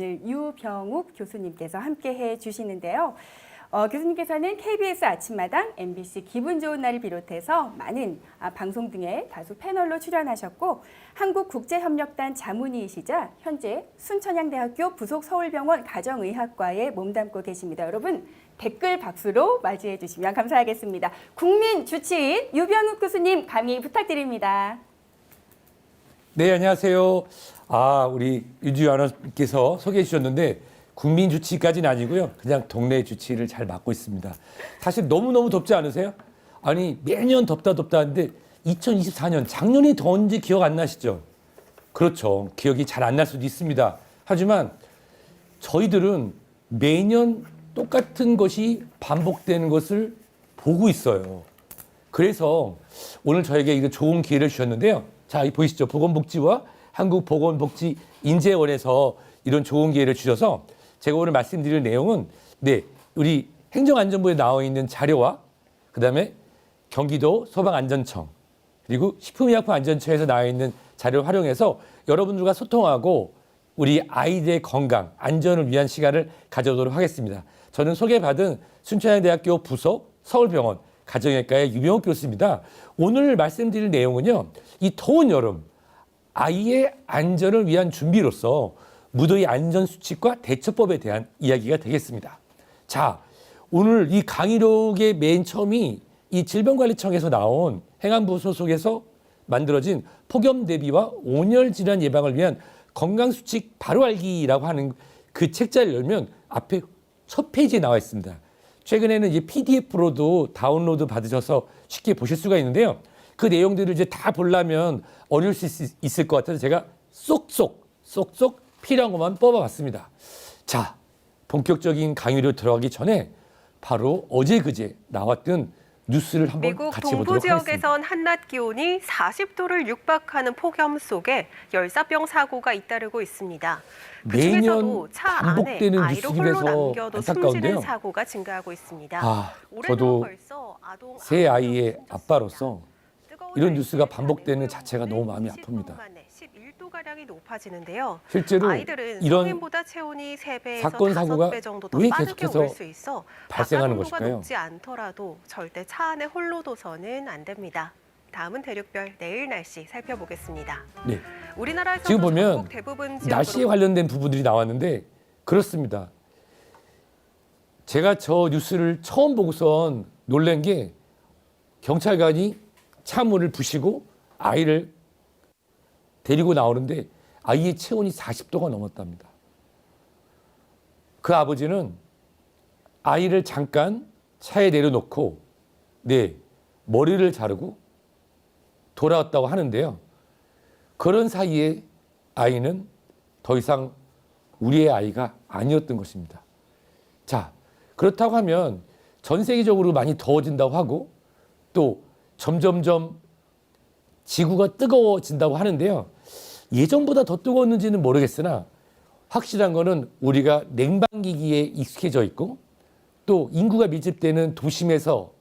오늘 유병욱 교수님께서 함께해 주시는데요. 교수님께서는 KBS 아침마당, MBC 기분 좋은 날을 비롯해서 많은 방송 등에 다수 패널로 출연하셨고 한국국제협력단 자문위이시자 현재 순천향대학교 부속 서울병원 가정의학과에 몸담고 계십니다. 여러분 댓글 박수로 맞이해 주시면 감사하겠습니다. 국민주치의 유병욱 교수님 강의 부탁드립니다. 네, 안녕하세요. 우리 유주 아나운서께서 소개해 주셨는데 국민 주치의까지는 아니고요. 그냥 동네 주치의를 잘 맡고 있습니다. 사실 너무너무 덥지 않으세요? 아니 매년 덥다 하는데 2024년 작년이 더운지 기억 안 나시죠? 그렇죠. 기억이 잘 안 날 수도 있습니다. 하지만 저희들은 매년 똑같은 것이 반복되는 것을 보고 있어요. 그래서 오늘 저에게 이거 좋은 기회를 주셨는데요. 자, 보이시죠? 보건복지와 한국보건복지인재원에서 이런 좋은 기회를 주셔서 제가 오늘 말씀드릴 내용은 우리 행정안전부에 나와 있는 자료와 그다음에 경기도 소방안전청 그리고 식품의약품안전처에서 나와 있는 자료를 활용해서 여러분들과 소통하고 우리 아이들의 건강, 안전을 위한 시간을 가져보도록 하겠습니다. 저는 소개받은 순천향대학교 부속 서울병원 가정의학과의 유병욱 교수입니다. 오늘 말씀드릴 내용은요. 이 더운 여름 아이의 안전을 위한 준비로서 무더위 안전수칙과 대처법에 대한 이야기가 되겠습니다. 자, 오늘 이 강의록의 맨 처음이 이 질병관리청에서 나온 행안부 소속에서 만들어진 폭염 대비와 온열 질환 예방을 위한 건강수칙 바로 알기라고 하는 그 책자를 열면 앞에 첫 페이지에 나와 있습니다. 최근에는 이제 PDF로도 다운로드 받으셔서 쉽게 보실 수가 있는데요. 그 내용들을 이제 다 보려면 어려울 수 있을 것 같아서 제가 쏙쏙 필요한 것만 뽑아봤습니다. 자, 본격적인 강의로 들어가기 전에 바로 어제 그제 나왔던 뉴스를 한번 같이 보도록 하겠습니다. 미국 동부 지역에선 한낮 기온이 40도를 육박하는 폭염 속에 열사병 사고가 잇따르고 있습니다. 그중에서도 차 안에 아이를 홀로 남겨도 숨지는 사고가 증가하고 있습니다. 저도 새 아이의 아빠로서 이런 뉴스가 반복되는 자체가 너무 마음이 아픕니다. 11도가량이 높아지는데요. 실제로 아이들은 이런 성인보다 체온이 3배에서 사건 사고가 5배 정도 더 왜 빠르게 계속해서 올 수 있어 발생하는 바깥 온도가 것일까요? 높지 않더라도 절대 차 안에 홀로 둬서는 안 됩니다. 다음은 대륙별 내일 날씨 살펴보겠습니다. 네. 우리나라에서도 지금 보면 전국 대부분 날씨에 관련된 부분들이 나왔는데 그렇습니다. 제가 저 뉴스를 처음 보고선 놀란 게 경찰관이 차 문을 부시고 아이를 데리고 나오는데 아이의 체온이 40도가 넘었답니다. 그 아버지는 아이를 잠깐 차에 내려놓고 머리를 자르고 돌아왔다고 하는데요. 그런 사이에 아이는 더 이상 우리의 아이가 아니었던 것입니다. 자, 그렇다고 하면 전 세계적으로 많이 더워진다고 하고 또 점점점 지구가 뜨거워진다고 하는데요. 예전보다 더 뜨거웠는지는 모르겠으나 확실한 거는 우리가 냉방기기에 익숙해져 있고 또 인구가 밀집되는 도심에서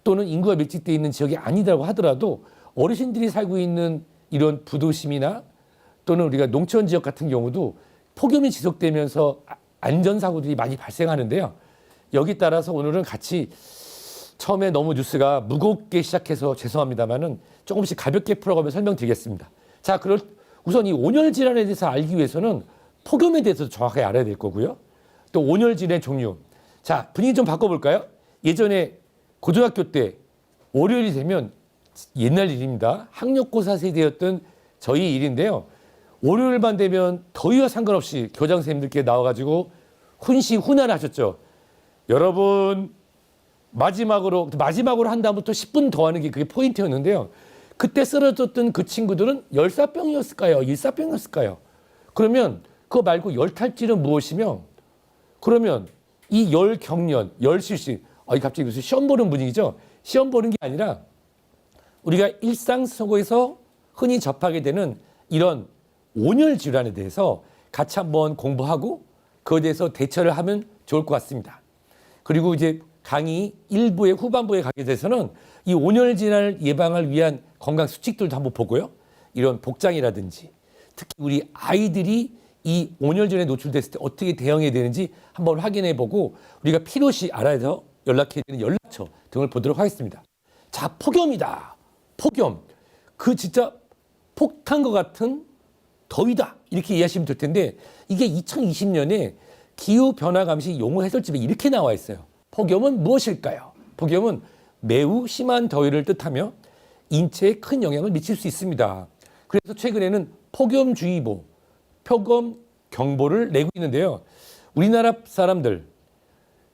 또는 인구가 밀집되어 있는 지역이 아니라고 하더라도 어르신들이 살고 있는 이런 부도심이나 또는 우리가 농촌 지역 같은 경우도 폭염이 지속되면서 안전사고들이 많이 발생하는데요. 여기 따라서 오늘은 같이 처음에 너무 뉴스가 무겁게 시작해서 죄송합니다만은 조금씩 가볍게 풀어가며 설명드리겠습니다. 자, 우선 이 온열 질환에 대해서 알기 위해서는 폭염에 대해서 정확하게 알아야 될 거고요. 또 온열 질환의 종류. 자, 분위기 좀 바꿔볼까요? 예전에 고등학교 때 월요일이 되면 옛날 일입니다. 학력고사 세대였던 저희 일인데요. 월요일만 되면 더위와 상관없이 교장 선생님들께 나와가지고 훈시훈화를 하셨죠. 여러분 마지막으로 한 다음부터 10분 더 하는 게 그게 포인트였는데요. 그때 쓰러졌던 그 친구들은 열사병이었을까요? 일사병이었을까요? 그러면 그거 말고 열탈질은 무엇이며 그러면 이 열경련, 열실시 갑자기 무슨 시험 보는 분위기죠? 시험 보는 게 아니라 우리가 일상 속에서 흔히 접하게 되는 이런 온열 질환에 대해서 같이 한번 공부하고 그거에 대해서 대처를 하면 좋을 것 같습니다. 그리고 이제 강의 1부의 후반부에 가게 돼서는 이 온열 질환을 예방을 위한 건강 수칙들도 한번 보고요. 이런 복장이라든지 특히 우리 아이들이 이 온열질환에 노출됐을 때 어떻게 대응해야 되는지 한번 확인해 보고 우리가 필요시 알아서 연락해야 되는 연락처 등을 보도록 하겠습니다. 자, 폭염이다. 폭염. 그 진짜 폭탄과 같은 더위다. 이렇게 이해하시면 될 텐데 이게 2020년에 기후변화 감시 용어 해설집에 이렇게 나와 있어요. 폭염은 무엇일까요? 폭염은 매우 심한 더위를 뜻하며 인체에 큰 영향을 미칠 수 있습니다. 그래서 최근에는 폭염주의보, 폭염경보를 내고 있는데요. 우리나라 사람들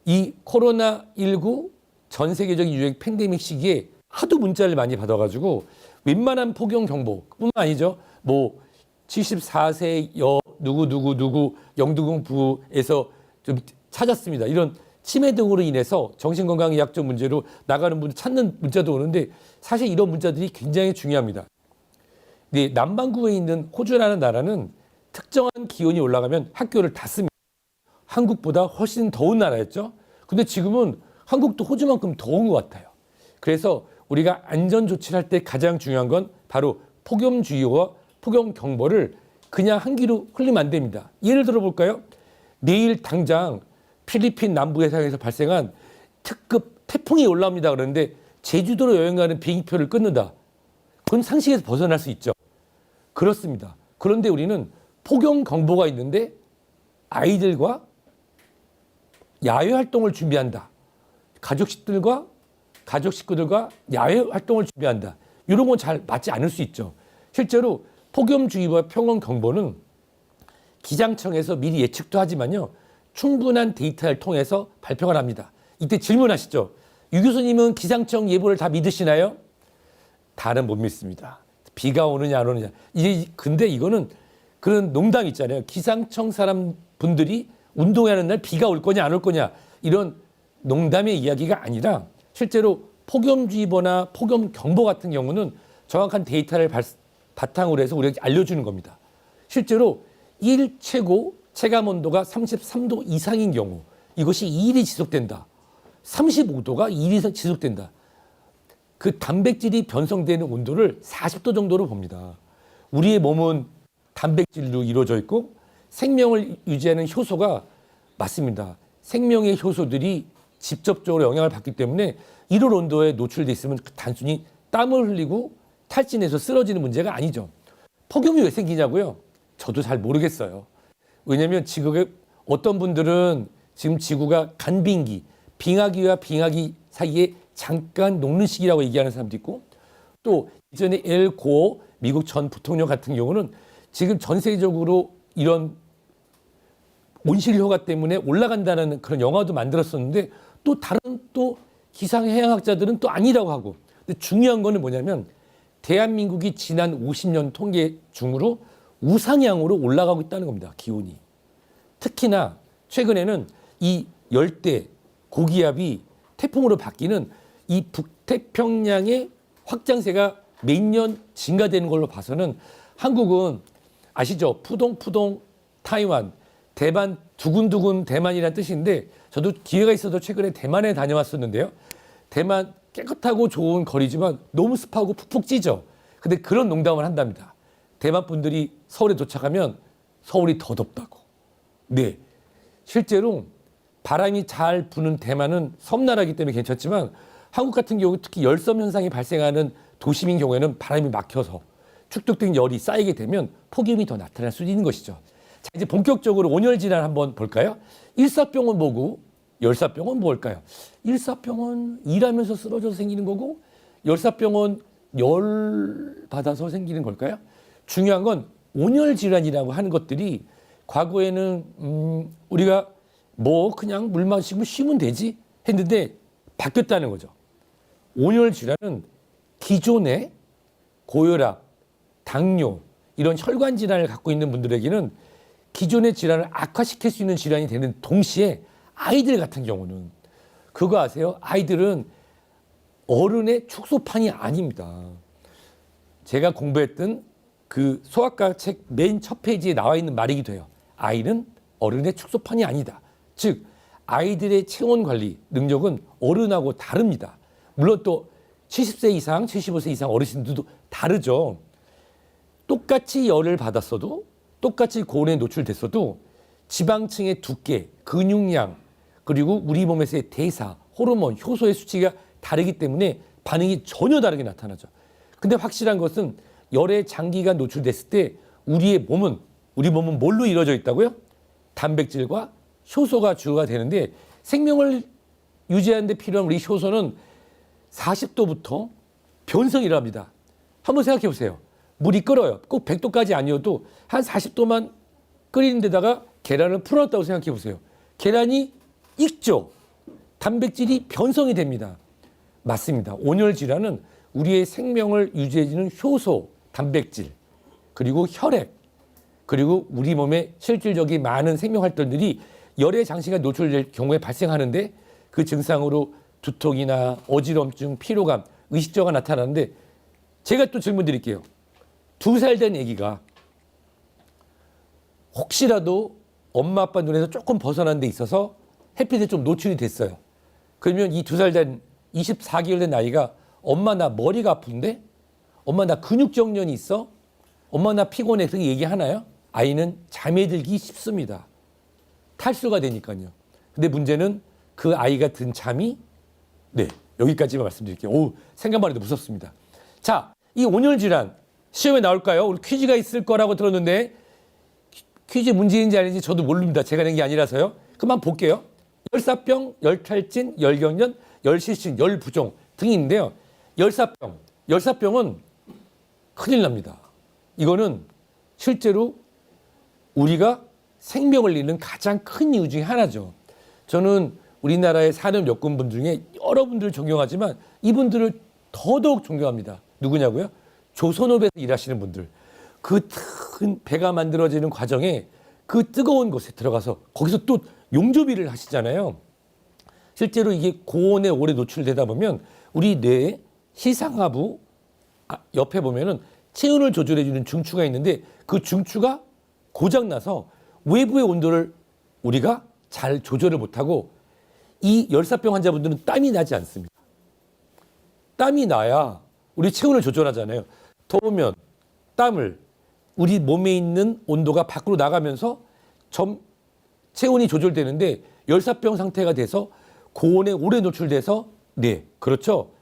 이 코로나19 전 세계적인 유행 팬데믹 시기에 하도 문자를 많이 받아가지고 웬만한 폭염경보뿐만 아니죠. 뭐 74세 여 누구 영등포에서 좀 찾았습니다. 이런 치매 등으로 인해서 정신건강의학적 문제로 나가는 분들 찾는 문자도 오는데 사실 이런 문자들이 굉장히 중요합니다. 네, 남반구에 있는 호주라는 나라는 특정한 기온이 올라가면 학교를 닫습니다. 한국보다 훨씬 더운 나라였죠. 근데 지금은 한국도 호주만큼 더운 것 같아요. 그래서 우리가 안전 조치를 할 때 가장 중요한 건 바로 폭염주의와 폭염경보를 그냥 한 귀로 흘리면 안 됩니다. 예를 들어 볼까요? 내일 당장 필리핀 남부 해상에서 발생한 특급 태풍이 올라옵니다. 그런데 제주도로 여행 가는 비행기표를 끊는다. 그건 상식에서 벗어날 수 있죠. 그렇습니다. 그런데 우리는 폭염경보가 있는데 아이들과 야외 활동을 준비한다. 가족 식구들과 야외 활동을 준비한다. 이런 건 잘 맞지 않을 수 있죠. 실제로 폭염주의보와 폭염경보는 기상청에서 미리 예측도 하지만요. 충분한 데이터를 통해서 발표가 납니다. 이때 질문하시죠. 유 교수님은 기상청 예보를 다 믿으시나요? 다는 못 믿습니다. 비가 오느냐 안 오느냐. 근데 이거는 그런 농담 있잖아요. 기상청 분들이 운동하는 날 비가 올 거냐 안 올 거냐 이런 농담의 이야기가 아니라 실제로 폭염주의보나 폭염경보 같은 경우는 정확한 데이터를 바탕으로 해서 우리에게 알려주는 겁니다. 실제로 일 최고 체감온도가 33도 이상인 경우 이것이 2일이 지속된다. 35도가 2일 이상 지속된다. 그 단백질이 변성되는 온도를 40도 정도로 봅니다. 우리의 몸은 단백질로 이루어져 있고 생명을 유지하는 효소가 맞습니다. 생명의 효소들이 직접적으로 영향을 받기 때문에 1월 온도에 노출돼 있으면 단순히 땀을 흘리고 탈진해서 쓰러지는 문제가 아니죠. 폭염이 왜 생기냐고요? 저도 잘 모르겠어요. 왜냐하면 지구에 어떤 분들은 지금 지구가 간빙기, 빙하기와 빙하기 사이에 잠깐 녹는 시기라고 얘기하는 사람도 있고 또 이전에 엘 고어 미국 전 부통령 같은 경우는 지금 전 세계적으로 이런 온실효과 때문에 올라간다는 그런 영화도 만들었었는데 또 다른 또 기상해양학자들은 또 아니라고 하고 근데 중요한 거는 뭐냐면 대한민국이 지난 50년 통계 중으로 우상향으로 올라가고 있다는 겁니다. 기온이. 특히나 최근에는 이 열대 고기압이 태풍으로 바뀌는 이 북태평양의 확장세가 매년 증가되는 걸로 봐서는 한국은 아시죠? 푸동푸동 타이완, 대만 두근두근 대만이라는 뜻인데 저도 기회가 있어서 최근에 대만에 다녀왔었는데요. 대만 깨끗하고 좋은 거리지만 너무 습하고 푹푹 찌죠. 근데 그런 농담을 한답니다. 대만 분들이 서울에 도착하면 서울이 더 덥다고. 네, 실제로 바람이 잘 부는 대만은 섬나라이기 때문에 괜찮지만 한국 같은 경우 특히 열섬 현상이 발생하는 도심인 경우에는 바람이 막혀서 축적된 열이 쌓이게 되면 폭염이 더 나타날 수 있는 것이죠. 자, 이제 본격적으로 온열 질환 한번 볼까요? 일사병은 뭐고 열사병은 뭘까요? 일사병은 일하면서 쓰러져서 생기는 거고 열사병은 열 받아서 생기는 걸까요? 중요한 건 온열 질환이라고 하는 것들이 과거에는 우리가 뭐 그냥 물 마시고 쉬면 되지 했는데 바뀌었다는 거죠. 온열 질환은 기존의 고혈압, 당뇨 이런 혈관 질환을 갖고 있는 분들에게는 기존의 질환을 악화시킬 수 있는 질환이 되는 동시에 아이들 같은 경우는 그거 아세요? 아이들은 어른의 축소판이 아닙니다. 제가 공부했던 그 소아과 책 맨 첫 페이지에 나와 있는 말이기도 해요. 아이는 어른의 축소판이 아니다. 즉 아이들의 체온 관리 능력은 어른하고 다릅니다. 물론 또 70세 이상, 75세 이상 어르신들도 다르죠. 똑같이 열을 받았어도 똑같이 고온에 노출됐어도 지방층의 두께, 근육량, 그리고 우리 몸에서의 대사, 호르몬, 효소의 수치가 다르기 때문에 반응이 전혀 다르게 나타나죠. 근데 확실한 것은 열에 장기간 노출됐을 때 우리 몸은 뭘로 이루어져 있다고요? 단백질과 효소가 주가 되는데 생명을 유지하는 데 필요한 우리 효소는 40도부터 변성이 일어납니다. 한번 생각해 보세요. 물이 끓어요. 꼭 100도까지 아니어도 한 40도만 끓이는 데다가 계란을 풀어놨다고 생각해 보세요. 계란이 익죠. 단백질이 변성이 됩니다. 맞습니다. 온열 질환은 우리의 생명을 유지해주는 효소, 단백질, 그리고 혈액, 그리고 우리 몸에 실질적인 많은 생명 활동들이 열에 장시간 노출될 경우에 발생하는데 그 증상으로 두통이나 어지럼증, 피로감, 의식저하가 나타나는데 제가 또 질문 드릴게요. 2살 된 아기가 혹시라도 엄마 아빠 눈에서 조금 벗어난 데 있어서 햇빛에 좀 노출이 됐어요. 그러면 이 2살 된 24개월 된 아이가 엄마 나 머리가 아픈데? 엄마 나 근육정련이 있어? 엄마 나 피곤해? 그렇게 얘기하나요? 아이는 잠에 들기 쉽습니다. 탈수가 되니까요. 근데 문제는 그 아이가 든 잠이 여기까지만 말씀드릴게요. 생각만 해도 무섭습니다. 자, 이 온열 질환 시험에 나올까요? 우리 퀴즈가 있을 거라고 들었는데 퀴즈 문제인지 아닌지 저도 모릅니다. 제가 낸 게 아니라서요. 그만 볼게요. 열사병, 열탈진, 열경련, 열실신, 열부종 등이 있는데요. 열사병은 큰일 납니다. 이거는 실제로 우리가 생명을 잃는 가장 큰 이유 중에 하나죠. 저는 우리나라의 산업 여군분 중에 여러분들을 존경하지만 이분들을 더더욱 존경합니다. 누구냐고요? 조선업에서 일하시는 분들. 그 큰 배가 만들어지는 과정에 그 뜨거운 곳에 들어가서 거기서 또 용접일을 하시잖아요. 실제로 이게 고온에 오래 노출되다 보면 우리 뇌의 시상하부 옆에 보면은 체온을 조절해주는 중추가 있는데 그 중추가 고장나서 외부의 온도를 우리가 잘 조절을 못하고 이 열사병 환자분들은 땀이 나지 않습니다. 땀이 나야 우리 체온을 조절하잖아요. 더우면 땀을 우리 몸에 있는 온도가 밖으로 나가면서 체온이 조절되는데 열사병 상태가 돼서 고온에 오래 노출돼서 그렇죠.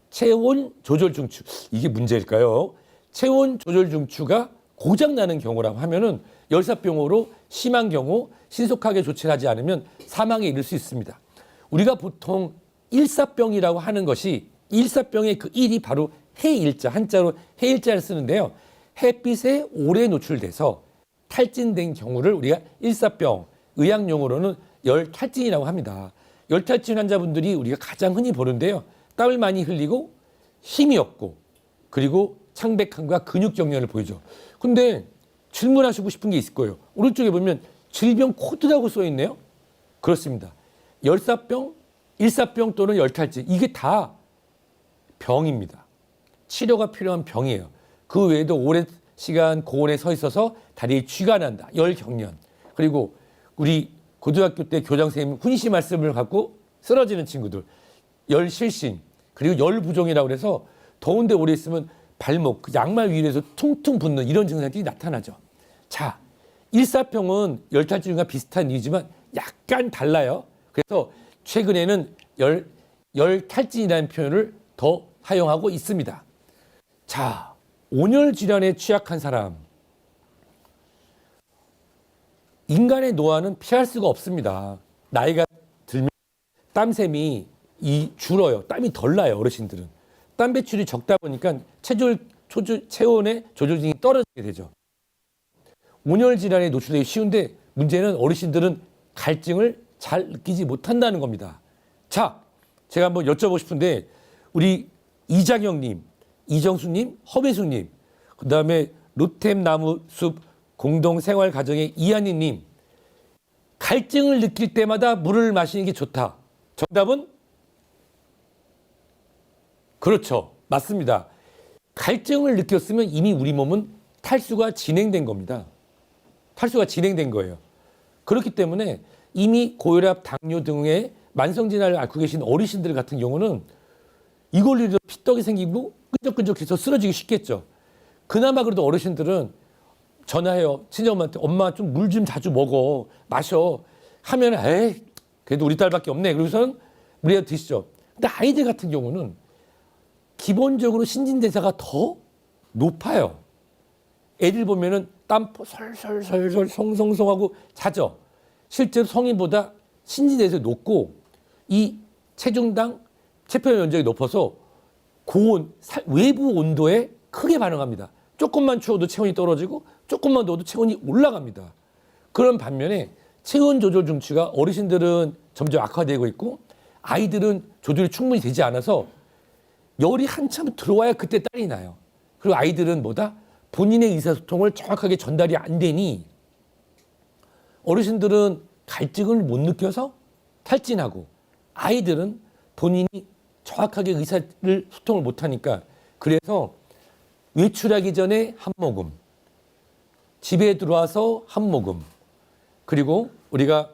체온 조절 중추 이게 문제일까요? 체온 조절 중추가 고장나는 경우라고 하면은 열사병으로 심한 경우 신속하게 조치를 하지 않으면 사망에 이를 수 있습니다. 우리가 보통 일사병이라고 하는 것이 일사병의 그 일이 바로 해일자, 한자로 해일자를 쓰는데요. 햇빛에 오래 노출돼서 탈진된 경우를 우리가 일사병, 의학용어로는 열탈진이라고 합니다. 열탈진 환자분들이 우리가 가장 흔히 보는데요. 땀을 많이 흘리고 힘이 없고 그리고 창백함과 근육정련을 보이죠. 근데 질문하시고 싶은 게 있을 거예요. 오른쪽에 보면 질병 코드라고 써 있네요. 그렇습니다. 열사병, 일사병 또는 열탈진 이게 다 병입니다. 치료가 필요한 병이에요. 그 외에도 오랜 시간 고온에 서 있어서 다리에 쥐가 난다. 열경련. 그리고 우리 고등학교 때 교장 선생님 훈시 말씀을 갖고 쓰러지는 친구들. 열실신. 그리고 열부종이라고 해서 더운데 오래 있으면 발목, 그 양말 위에서 퉁퉁 붓는 이런 증상들이 나타나죠. 자, 일사병은 열탈진과 비슷한 이유지만 약간 달라요. 그래서 최근에는 열탈진이라는 표현을 더 사용하고 있습니다. 자, 온열 질환에 취약한 사람. 인간의 노화는 피할 수가 없습니다. 나이가 들면 땀샘이 줄어요. 땀이 덜 나요, 어르신들은. 땀 배출이 적다 보니까 체온의 조절등이 떨어지게 되죠. 온열 질환에 노출되기 쉬운데 문제는 어르신들은 갈증을 잘 느끼지 못한다는 겁니다. 자, 제가 한번 여쭤보고 싶은데 우리 이장영님, 이정수님, 허배수님, 그 다음에 로템나무숲 공동생활가정의 이한희님, 갈증을 느낄 때마다 물을 마시는 게 좋다. 정답은? 그렇죠. 맞습니다. 갈증을 느꼈으면 이미 우리 몸은 탈수가 진행된 겁니다. 탈수가 진행된 거예요. 그렇기 때문에 이미 고혈압, 당뇨 등의 만성질환을 앓고 계신 어르신들 같은 경우는 이걸로 피떡이 생기고 끈적끈적해서 쓰러지기 쉽겠죠. 그나마 그래도 어르신들은 전화해요. 친정엄마한테 엄마 좀 물 좀 자주 먹어. 마셔. 하면 에이 그래도 우리 딸밖에 없네. 그러고서는 물이라도 드시죠. 근데 아이들 같은 경우는 기본적으로 신진대사가 더 높아요. 애들 보면은 땀 설설설설 송송송하고 자죠. 실제로 성인보다 신진대사가 높고 이 체중당 체표 면적이 높아서 고온, 외부 온도에 크게 반응합니다. 조금만 추워도 체온이 떨어지고 조금만 더워도 체온이 올라갑니다. 그런 반면에 체온 조절 중추가 어르신들은 점점 악화되고 있고 아이들은 조절이 충분히 되지 않아서 열이 한참 들어와야 그때 땀이 나요. 그리고 아이들은 뭐다? 본인의 의사소통을 정확하게 전달이 안 되니 어르신들은 갈증을 못 느껴서 탈진하고 아이들은 본인이 정확하게 의사를 소통을 못하니까 그래서 외출하기 전에 한 모금, 집에 들어와서 한 모금, 그리고 우리가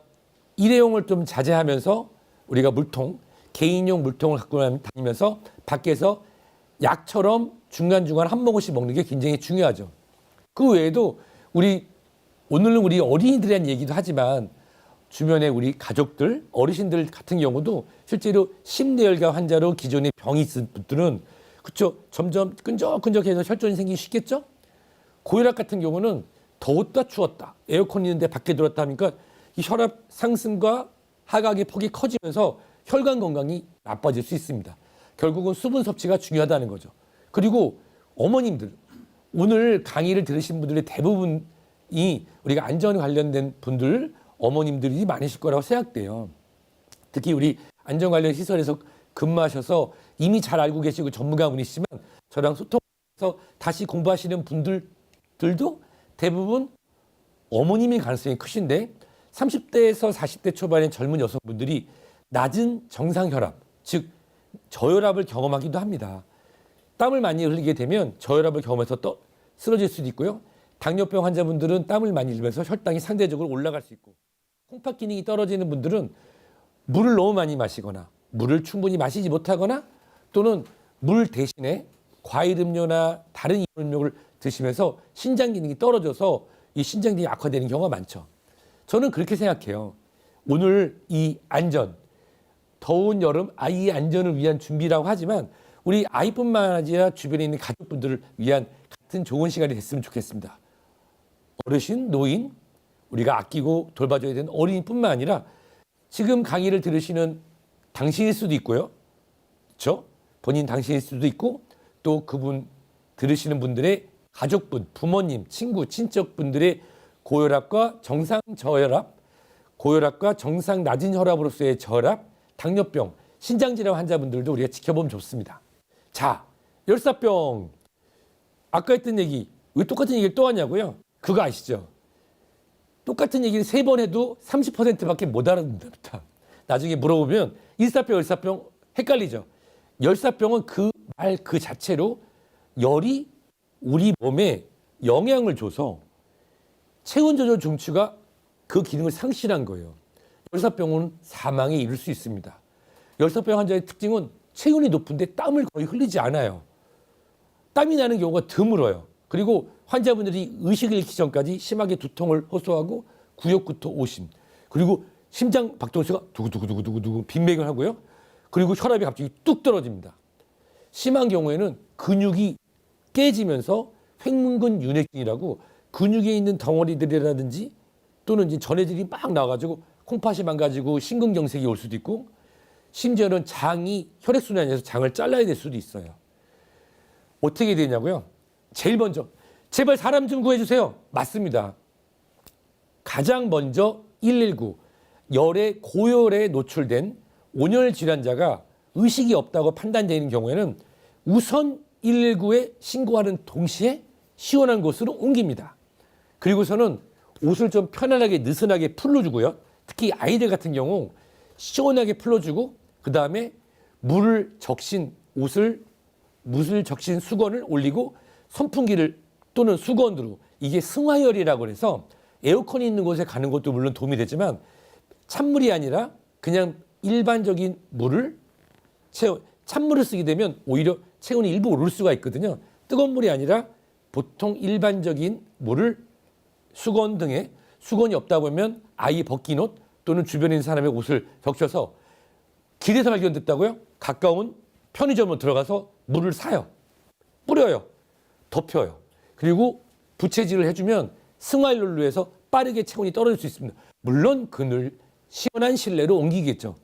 일회용을 좀 자제하면서 우리가 물통, 개인용 물통을 갖고 다니면서 밖에서 약처럼 중간중간 한 모금씩 먹는 게 굉장히 중요하죠. 그 외에도 오늘은 우리 어린이들에 대한 얘기도 하지만 주변에 우리 가족들, 어르신들 같은 경우도 실제로 심뇌혈관 환자로 기존에 병이 있은 분들은 그쵸 점점 끈적끈적해서 혈전이 생기기 쉽겠죠. 고혈압 같은 경우는 더웠다 추웠다 에어컨 있는데 밖에 들어왔다 하니까 이 혈압 상승과 하각의 폭이 커지면서 혈관 건강이 나빠질 수 있습니다. 결국은 수분 섭취가 중요하다는 거죠. 그리고 어머님들 오늘 강의를 들으신 분들의 대부분이 우리가 안전 관련된 분들 어머님들이 많으실 거라고 생각돼요. 특히 우리 안전 관련 시설에서 근무하셔서 이미 잘 알고 계시고 전문가분이시지만 저랑 소통해서 다시 공부하시는 분들도 대부분 어머님의 가능성이 크신데 30대에서 40대 초반의 젊은 여성분들이 낮은 정상 혈압, 즉 저혈압을 경험하기도 합니다. 땀을 많이 흘리게 되면 저혈압을 경험해서 쓰러질 수도 있고요. 당뇨병 환자분들은 땀을 많이 흘리면서 혈당이 상대적으로 올라갈 수 있고 콩팥 기능이 떨어지는 분들은 물을 너무 많이 마시거나 물을 충분히 마시지 못하거나 또는 물 대신에 과일 음료나 다른 음료를 드시면서 신장 기능이 떨어져서 이 신장 기능이 악화되는 경우가 많죠. 저는 그렇게 생각해요. 오늘 이 안전, 더운 여름 아이의 안전을 위한 준비라고 하지만 우리 아이뿐만 아니라 주변에 있는 가족분들을 위한 같은 좋은 시간이 됐으면 좋겠습니다. 어르신, 노인, 우리가 아끼고 돌봐줘야 되는 어린이뿐만 아니라 지금 강의를 들으시는 당신일 수도 있고요. 그렇죠? 본인 당신일 수도 있고 또 그분 들으시는 분들의 가족분, 부모님, 친구, 친척분들의 고혈압과 정상 저혈압, 고혈압과 정상 낮은 혈압으로서의 저혈압, 당뇨병, 신장질환 환자분들도 우리가 지켜보면 좋습니다. 자, 열사병. 아까 했던 얘기, 왜 똑같은 얘기를 또 하냐고요? 그거 아시죠? 똑같은 얘기를 3번 해도 30%밖에 못 알아듣는답니다. 나중에 물어보면 일사병, 열사병 헷갈리죠? 열사병은 그 말 그 자체로 열이 우리 몸에 영향을 줘서 체온 조절 중추가 그 기능을 상실한 거예요. 열사병은 사망에 이를 수 있습니다. 열사병 환자의 특징은 체온이 높은데 땀을 거의 흘리지 않아요. 땀이 나는 경우가 드물어요. 그리고 환자분들이 의식을 잃기 전까지 심하게 두통을 호소하고 구역구토, 오심, 그리고 심장 박동수가 두구두구두구두구 빈맥을 하고요. 그리고 혈압이 갑자기 뚝 떨어집니다. 심한 경우에는 근육이 깨지면서 횡문근 윤회증이라고 근육에 있는 덩어리들이라든지 또는 이제 전해질이 막 나와가지고 콩팥이 망가지고 심근경색이 올 수도 있고 심지어는 장이 혈액순환에서 장을 잘라야 될 수도 있어요. 어떻게 되냐고요? 제일 먼저 제발 사람 좀 구해주세요. 맞습니다. 가장 먼저 119 고열에 노출된 온열 질환자가 의식이 없다고 판단되는 경우에는 우선 119에 신고하는 동시에 시원한 곳으로 옮깁니다. 그리고서는 옷을 좀 편안하게 느슨하게 풀어주고요. 특히 아이들 같은 경우 시원하게 풀어주고 그 다음에 물을 적신 수건을 올리고 선풍기를 또는 수건으로 이게 승화열이라고 해서 에어컨이 있는 곳에 가는 것도 물론 도움이 되지만 찬물이 아니라 그냥 일반적인 찬물을 쓰게 되면 오히려 체온이 일부 오를 수가 있거든요. 뜨거운 물이 아니라 보통 일반적인 물을 수건 등의 수건이 없다 보면 아이 벗긴 옷 또는 주변에 있는 사람의 옷을 적셔서 길에서 발견됐다고요? 가까운 편의점으로 들어가서 물을 사요. 뿌려요. 덮여요. 그리고 부채질을 해주면 승화일로로 해서 빠르게 체온이 떨어질 수 있습니다. 물론 그늘 시원한 실내로 옮기겠죠.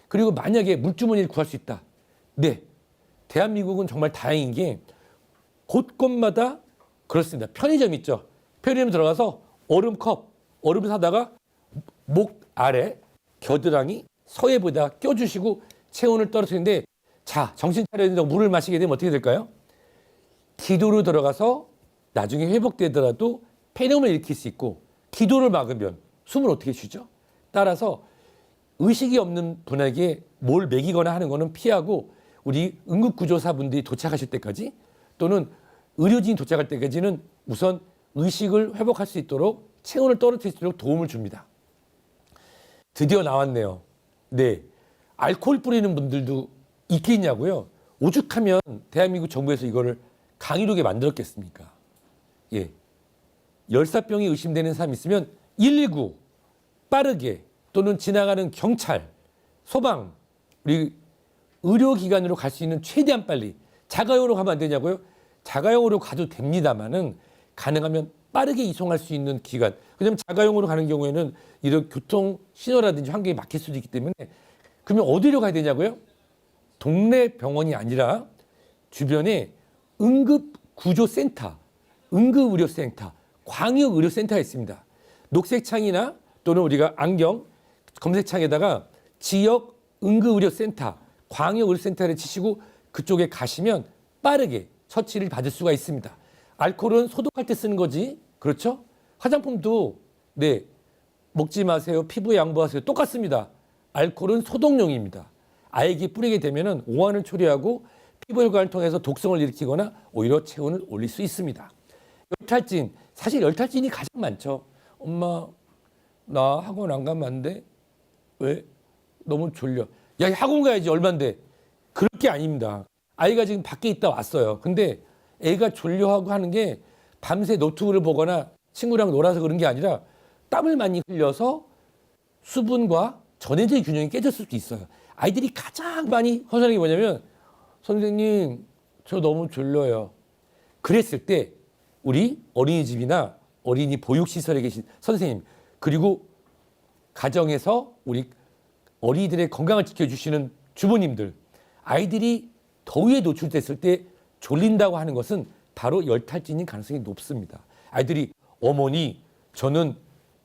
그리고 만약에 물주머니를 구할 수 있다. 네, 대한민국은 정말 다행인 게 곳곳마다 그렇습니다. 편의점 있죠. 편의점 들어가서 얼음 사다가 목 아래 겨드랑이 서해보다 껴주시고 체온을 떨어뜨리는데, 자, 정신 차려야 된다고 물을 마시게 되면 어떻게 될까요? 기도로 들어가서 나중에 회복되더라도 폐렴을 일으킬 수 있고, 기도를 막으면 숨을 어떻게 쉬죠? 따라서 의식이 없는 분에게 뭘 먹이거나 하는 거는 피하고, 우리 응급구조사분들이 도착하실 때까지 또는 의료진이 도착할 때까지는 우선 의식을 회복할 수 있도록 체온을 떨어뜨릴 수 있도록 도움을 줍니다. 드디어 나왔네요. 네, 알코올 뿌리는 분들도 있겠냐고요? 오죽하면 대한민국 정부에서 이거를 강의록에 만들었겠습니까? 예, 열사병이 의심되는 사람 있으면 119 빠르게, 또는 지나가는 경찰, 소방, 우리 의료기관으로 갈 수 있는 최대한 빨리. 자가용으로 가면 안 되냐고요? 자가용으로 가도 됩니다만은 가능하면 빠르게 이송할 수 있는 기관. 왜냐하면 자가용으로 가는 경우에는 이런 교통 신호라든지 환경이 막힐 수도 있기 때문에, 그러면 어디로 가야 되냐고요? 동네 병원이 아니라 주변에 응급구조센터, 응급의료센터, 광역의료센터가 있습니다. 녹색 창이나 또는 우리가 안경 검색창에다가 지역 응급의료센터, 광역의료센터를 치시고 그쪽에 가시면 빠르게 처치를 받을 수가 있습니다. 알코올은 소독할 때 쓰는 거지, 그렇죠? 화장품도 네, 먹지 마세요, 피부에 양보하세요, 똑같습니다. 알코올은 소독용입니다. 아이에게 뿌리게 되면은 오한을 초래하고 피부 혈관을 통해서 독성을 일으키거나 오히려 체온을 올릴 수 있습니다. 열탈진, 사실 열탈진이 가장 많죠. 엄마, 나 학원 안 가면 안 돼? 왜? 너무 졸려. 야, 학원 가야지, 얼만데. 그럴 게 아닙니다. 아이가 지금 밖에 있다 왔어요. 근데 애가 졸려하고 하는 게 밤새 노트북을 보거나 친구랑 놀아서 그런 게 아니라 땀을 많이 흘려서 수분과 전해질 균형이 깨졌을 수도 있어요. 아이들이 가장 많이 허전한 게 뭐냐면, 선생님, 저 너무 졸려요. 그랬을 때 우리 어린이집이나 어린이 보육시설에 계신 선생님, 그리고 가정에서 우리 어린이들의 건강을 지켜주시는 주부님들, 아이들이 더위에 노출됐을 때 졸린다고 하는 것은 바로 열탈진인 가능성이 높습니다. 아이들이 어머니, 저는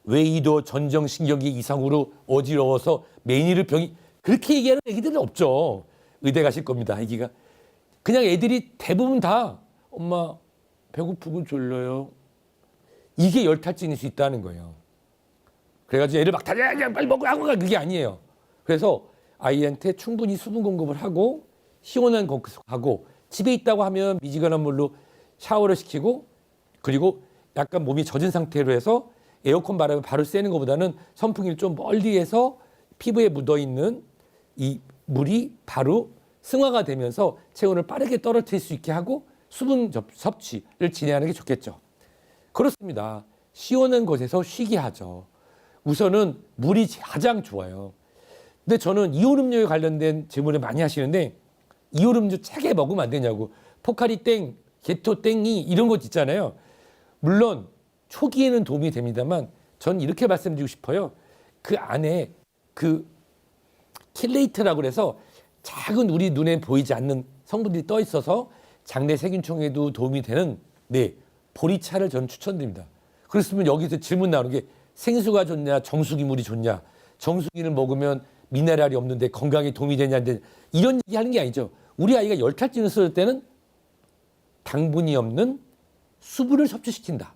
외이도 전정신경계 이상으로 어지러워서 매니르 병이, 그렇게 얘기하는 애기들은 없죠. 의대 가실 겁니다. 애기가 그냥 애들이 대부분 다 엄마 배고프고 졸려요. 이게 열탈진일 수 있다는 거예요. 그래가지고 애를 막 달려 빨리 먹고 하고 가, 그게 아니에요. 그래서 아이한테 충분히 수분 공급을 하고 시원한 공급하고, 집에 있다고 하면 미지근한 물로 샤워를 시키고, 그리고 약간 몸이 젖은 상태로 해서 에어컨 바람을 바로 쐬는 것보다는 선풍기를 좀 멀리 해서 피부에 묻어있는 이 물이 바로 승화가 되면서 체온을 빠르게 떨어뜨릴 수 있게 하고 수분 섭취를 진행하는 게 좋겠죠. 그렇습니다. 시원한 곳에서 쉬게 하죠. 우선은 물이 가장 좋아요. 근데 저는 이온음료에 관련된 질문을 많이 하시는데, 이온음료 차게 먹으면 안 되냐고. 포카리 땡, 게토 땡이 이런 것 있잖아요. 물론 초기에는 도움이 됩니다만 전 이렇게 말씀드리고 싶어요. 그 안에 그 킬레이트라고 그래서 작은 우리 눈에 보이지 않는 성분들이 떠 있어서 장내 세균총에도 도움이 되는 네, 보리차를 저는 추천드립니다. 그렇으면 여기서 질문 나오는 게 생수가 좋냐 정수기 물이 좋냐, 정수기를 먹으면 미네랄이 없는데 건강에 도움이 되냐인데 이런 얘기 하는 게 아니죠. 우리 아이가 열탈진을 쓸 때는 당분이 없는 수분을 섭취시킨다.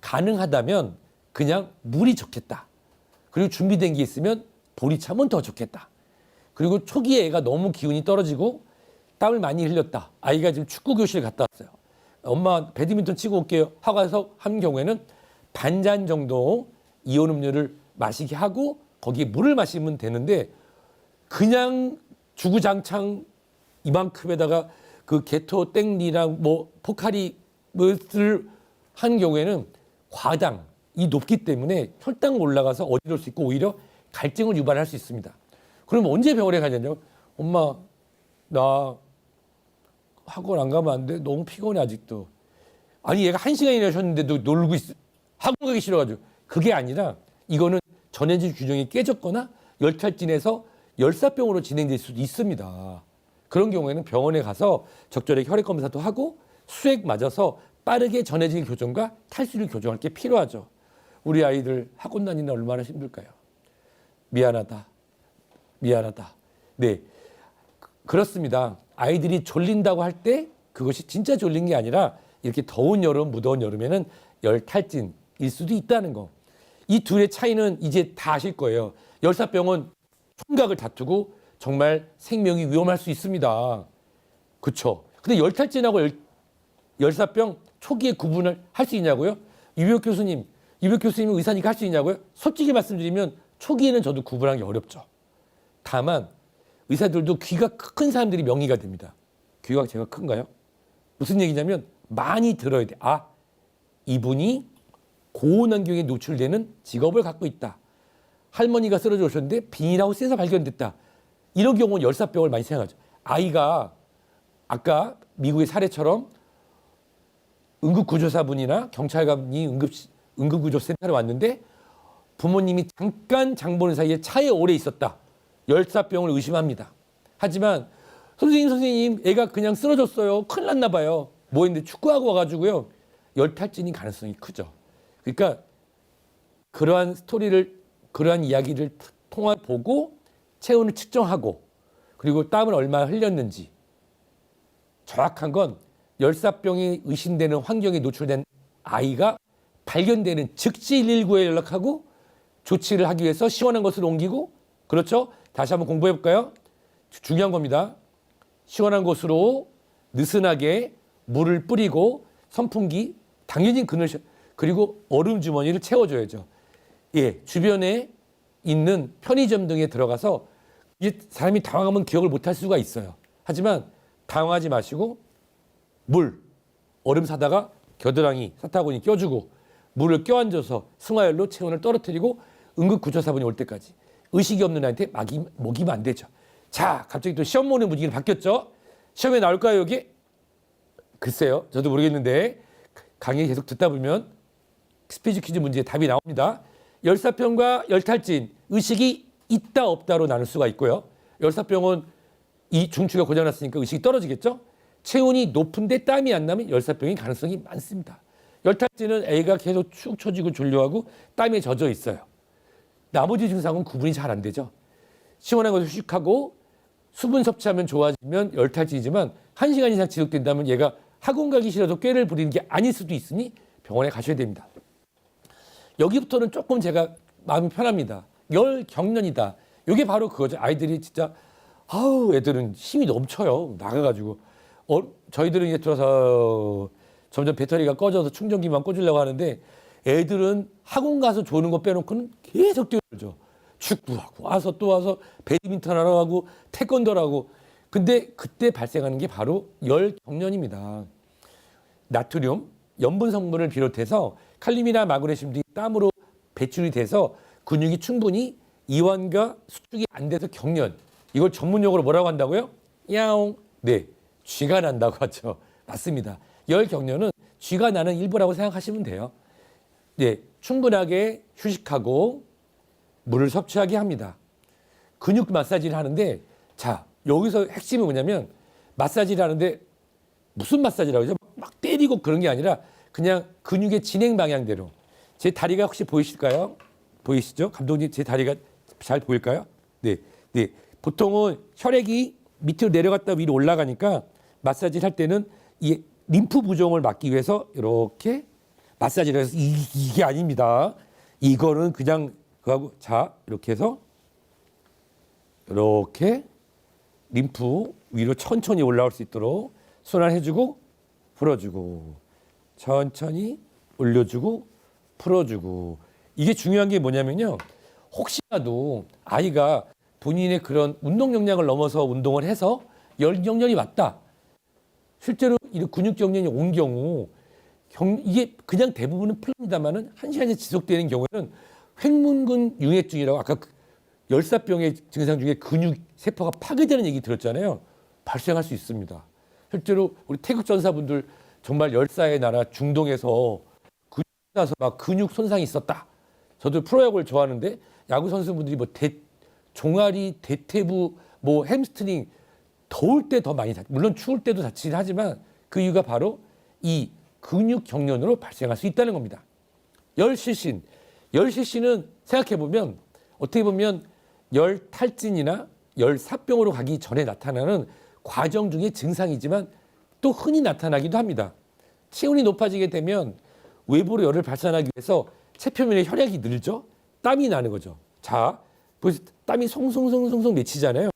가능하다면 그냥 물이 좋겠다. 그리고 준비된 게 있으면 보리차면 더 좋겠다. 그리고 초기에 애가 너무 기운이 떨어지고 땀을 많이 흘렸다. 아이가 지금 축구 교실 갔다 왔어요. 엄마 배드민턴 치고 올게요 하고 와서 한 경우에는 반잔 정도 이온 음료를 마시게 하고 거기에 물을 마시면 되는데, 그냥 주구장창 이만큼에다가 그 게토 땡리랑 뭐 포카리 뭐를 한 경우에는 과당, 이 높기 때문에 혈당 올라가서 어지러울 수 있고 오히려 갈증을 유발할 수 있습니다. 그럼 언제 병원에 가냐뇨? 엄마 나 학원 안 가면 안 돼? 너무 피곤해 아직도. 아니 얘가 1시간이나 쉬었는데도 놀고 있어. 학원 가기 싫어가지고. 그게 아니라 이거는 전해질 균형이 깨졌거나 열탈진에서 열사병으로 진행될 수도 있습니다. 그런 경우에는 병원에 가서 적절하게 혈액 검사도 하고 수액 맞아서 빠르게 전해질 교정과 탈수를 교정할 게 필요하죠. 우리 아이들 학원 다니는 얼마나 힘들까요? 미안하다. 네, 그렇습니다. 아이들이 졸린다고 할 때 그것이 진짜 졸린 게 아니라 이렇게 더운 여름, 무더운 여름에는 열탈진일 수도 있다는 거. 이 둘의 차이는 이제 다 아실 거예요. 열사병은 총각을 다투고 정말 생명이 위험할 수 있습니다. 그렇죠? 근데 열탈진하고 열사병 초기에 구분을 할 수 있냐고요? 이병혁 교수님은 의사니까 할 수 있냐고요? 솔직히 말씀드리면 초기에는 저도 구분하기 어렵죠. 다만 의사들도 귀가 큰 사람들이 명의가 됩니다. 귀가 제가 큰가요? 무슨 얘기냐면 많이 들어야 돼. 아, 이분이 고온 환경에 노출되는 직업을 갖고 있다. 할머니가 쓰러져 오셨는데 비닐하우스에서 발견됐다. 이런 경우는 열사병을 많이 생각하죠. 아이가 아까 미국의 사례처럼 응급구조사분이나 경찰관이 응급구조센터에 왔는데 부모님이 잠깐 장 보는 사이에 차에 오래 있었다. 열사병을 의심합니다. 하지만 선생님 애가 그냥 쓰러졌어요. 큰일 났나 봐요. 뭐 했는데 축구하고 와가지고요. 열탈진인 가능성이 크죠. 그러니까 그러한 이야기를 통해 보고 체온을 측정하고 그리고 땀을 얼마나 흘렸는지 정확한 건 열사병이 의심되는 환경에 노출된 아이가 발견되는 즉시 119에 연락하고 조치를 하기 위해서 시원한 곳으로 옮기고 그렇죠? 다시 한번 공부해 볼까요? 중요한 겁니다. 시원한 곳으로 느슨하게 물을 뿌리고 선풍기 당연히 그리고 얼음 주머니를 채워줘야죠. 예, 주변에 있는 편의점 등에 들어가서 사람이 당황하면 기억을 못할 수가 있어요. 하지만 당황하지 마시고 얼음 사다가 겨드랑이 사타구니 껴주고 물을 껴안줘서 승화열로 체온을 떨어뜨리고 응급구조사분이 올 때까지 의식이 없는 아이한테 먹이면 안 되죠. 자, 갑자기 또 시험 보는 분위기로 바뀌었죠. 시험에 나올까요, 여기? 글쎄요, 저도 모르겠는데 강의 계속 듣다 보면 스피치 퀴즈 문제에 답이 나옵니다. 열사병과 열탈진, 의식이 있다 없다로 나눌 수가 있고요. 열사병은 이 중추가 고장났으니까 의식이 떨어지겠죠. 체온이 높은데 땀이 안 나면 열사병의 가능성이 많습니다. 열탈진은 애가 계속 축 처지고 졸려하고 땀에 젖어 있어요. 나머지 증상은 구분이 잘 안 되죠. 시원한 것을 휴식하고 수분 섭취하면 좋아지면 열탈진이지만 1시간 이상 지속된다면 얘가 학원 가기 싫어서 꾀를 부리는 게 아닐 수도 있으니 병원에 가셔야 됩니다. 여기부터는 조금 제가 마음이 편합니다. 열경련이다. 이게 바로 그거죠. 아이들이 진짜 애들은 힘이 넘쳐요. 나가가지고 저희들은 이제 들어서 점점 배터리가 꺼져서 충전기만 꽂으려고 하는데 애들은 학원 가서 조는 거 빼놓고는 계속 뛰어들죠. 축구하고 또 와서 배드민턴 하러 가고 태권도를 하고. 근데 그때 발생하는 게 바로 열경련입니다. 나트륨, 염분 성분을 비롯해서 칼륨이나 마그네슘 등이 땀으로 배출이 돼서 근육이 충분히 이완과 수축이 안 돼서 경련. 이걸 전문용어로 뭐라고 한다고요? 야옹. 네, 쥐가 난다고 하죠. 맞습니다. 열경련은 쥐가 나는 일부라고 생각하시면 돼요. 네, 충분하게 휴식하고 물을 섭취하게 합니다. 근육 마사지를 하는데 자, 여기서 핵심이 뭐냐면 마사지를 하는데 무슨 마사지라고 하죠? 막 때리고 그런 게 아니라 그냥 근육의 진행 방향대로. 제 다리가 혹시 보이실까요? 보이시죠? 감독님 제 다리가 잘 보일까요? 네. 보통은 혈액이 밑으로 내려갔다 위로 올라가니까 마사지를 할 때는 이 림프 부종을 막기 위해서 이렇게 마사지를 해서 이게 아닙니다. 이거는 그냥 그거하고 자 이렇게 해서 이렇게 림프 위로 천천히 올라올 수 있도록 순환해주고 풀어주고 천천히 올려주고 풀어주고. 이게 중요한 게 뭐냐면요. 혹시라도 아이가 본인의 그런 운동 역량을 넘어서 운동을 해서 열경련이 왔다. 실제로 이 근육경련이 온 경우 이게 그냥 대부분은 풀립니다만은 1시간이 지속되는 경우에는 횡문근 융해증이라고 아까 열사병의 증상 중에 근육 세포가 파괴되는 얘기 들었잖아요. 발생할 수 있습니다. 실제로 우리 태극 전사분들 정말 열사의 나라 중동에서 근육 나서 막 근육 손상이 있었다. 저도 프로야구를 좋아하는데 야구 선수분들이 뭐 종아리, 대퇴부, 뭐 햄스트링 더울 때 더 많이 물론 추울 때도 다치긴 하지만 그 이유가 바로 이 근육 경련으로 발생할 수 있다는 겁니다. 열실신. 열실신은 생각해보면 어떻게 보면 열탈진이나 열사병으로 가기 전에 나타나는 과정 중의 증상이지만 또 흔히 나타나기도 합니다. 체온이 높아지게 되면 외부로 열을 발산하기 위해서 체표면에 혈액이 늘죠. 땀이 나는 거죠. 자, 땀이 송송송송송 맺히잖아요.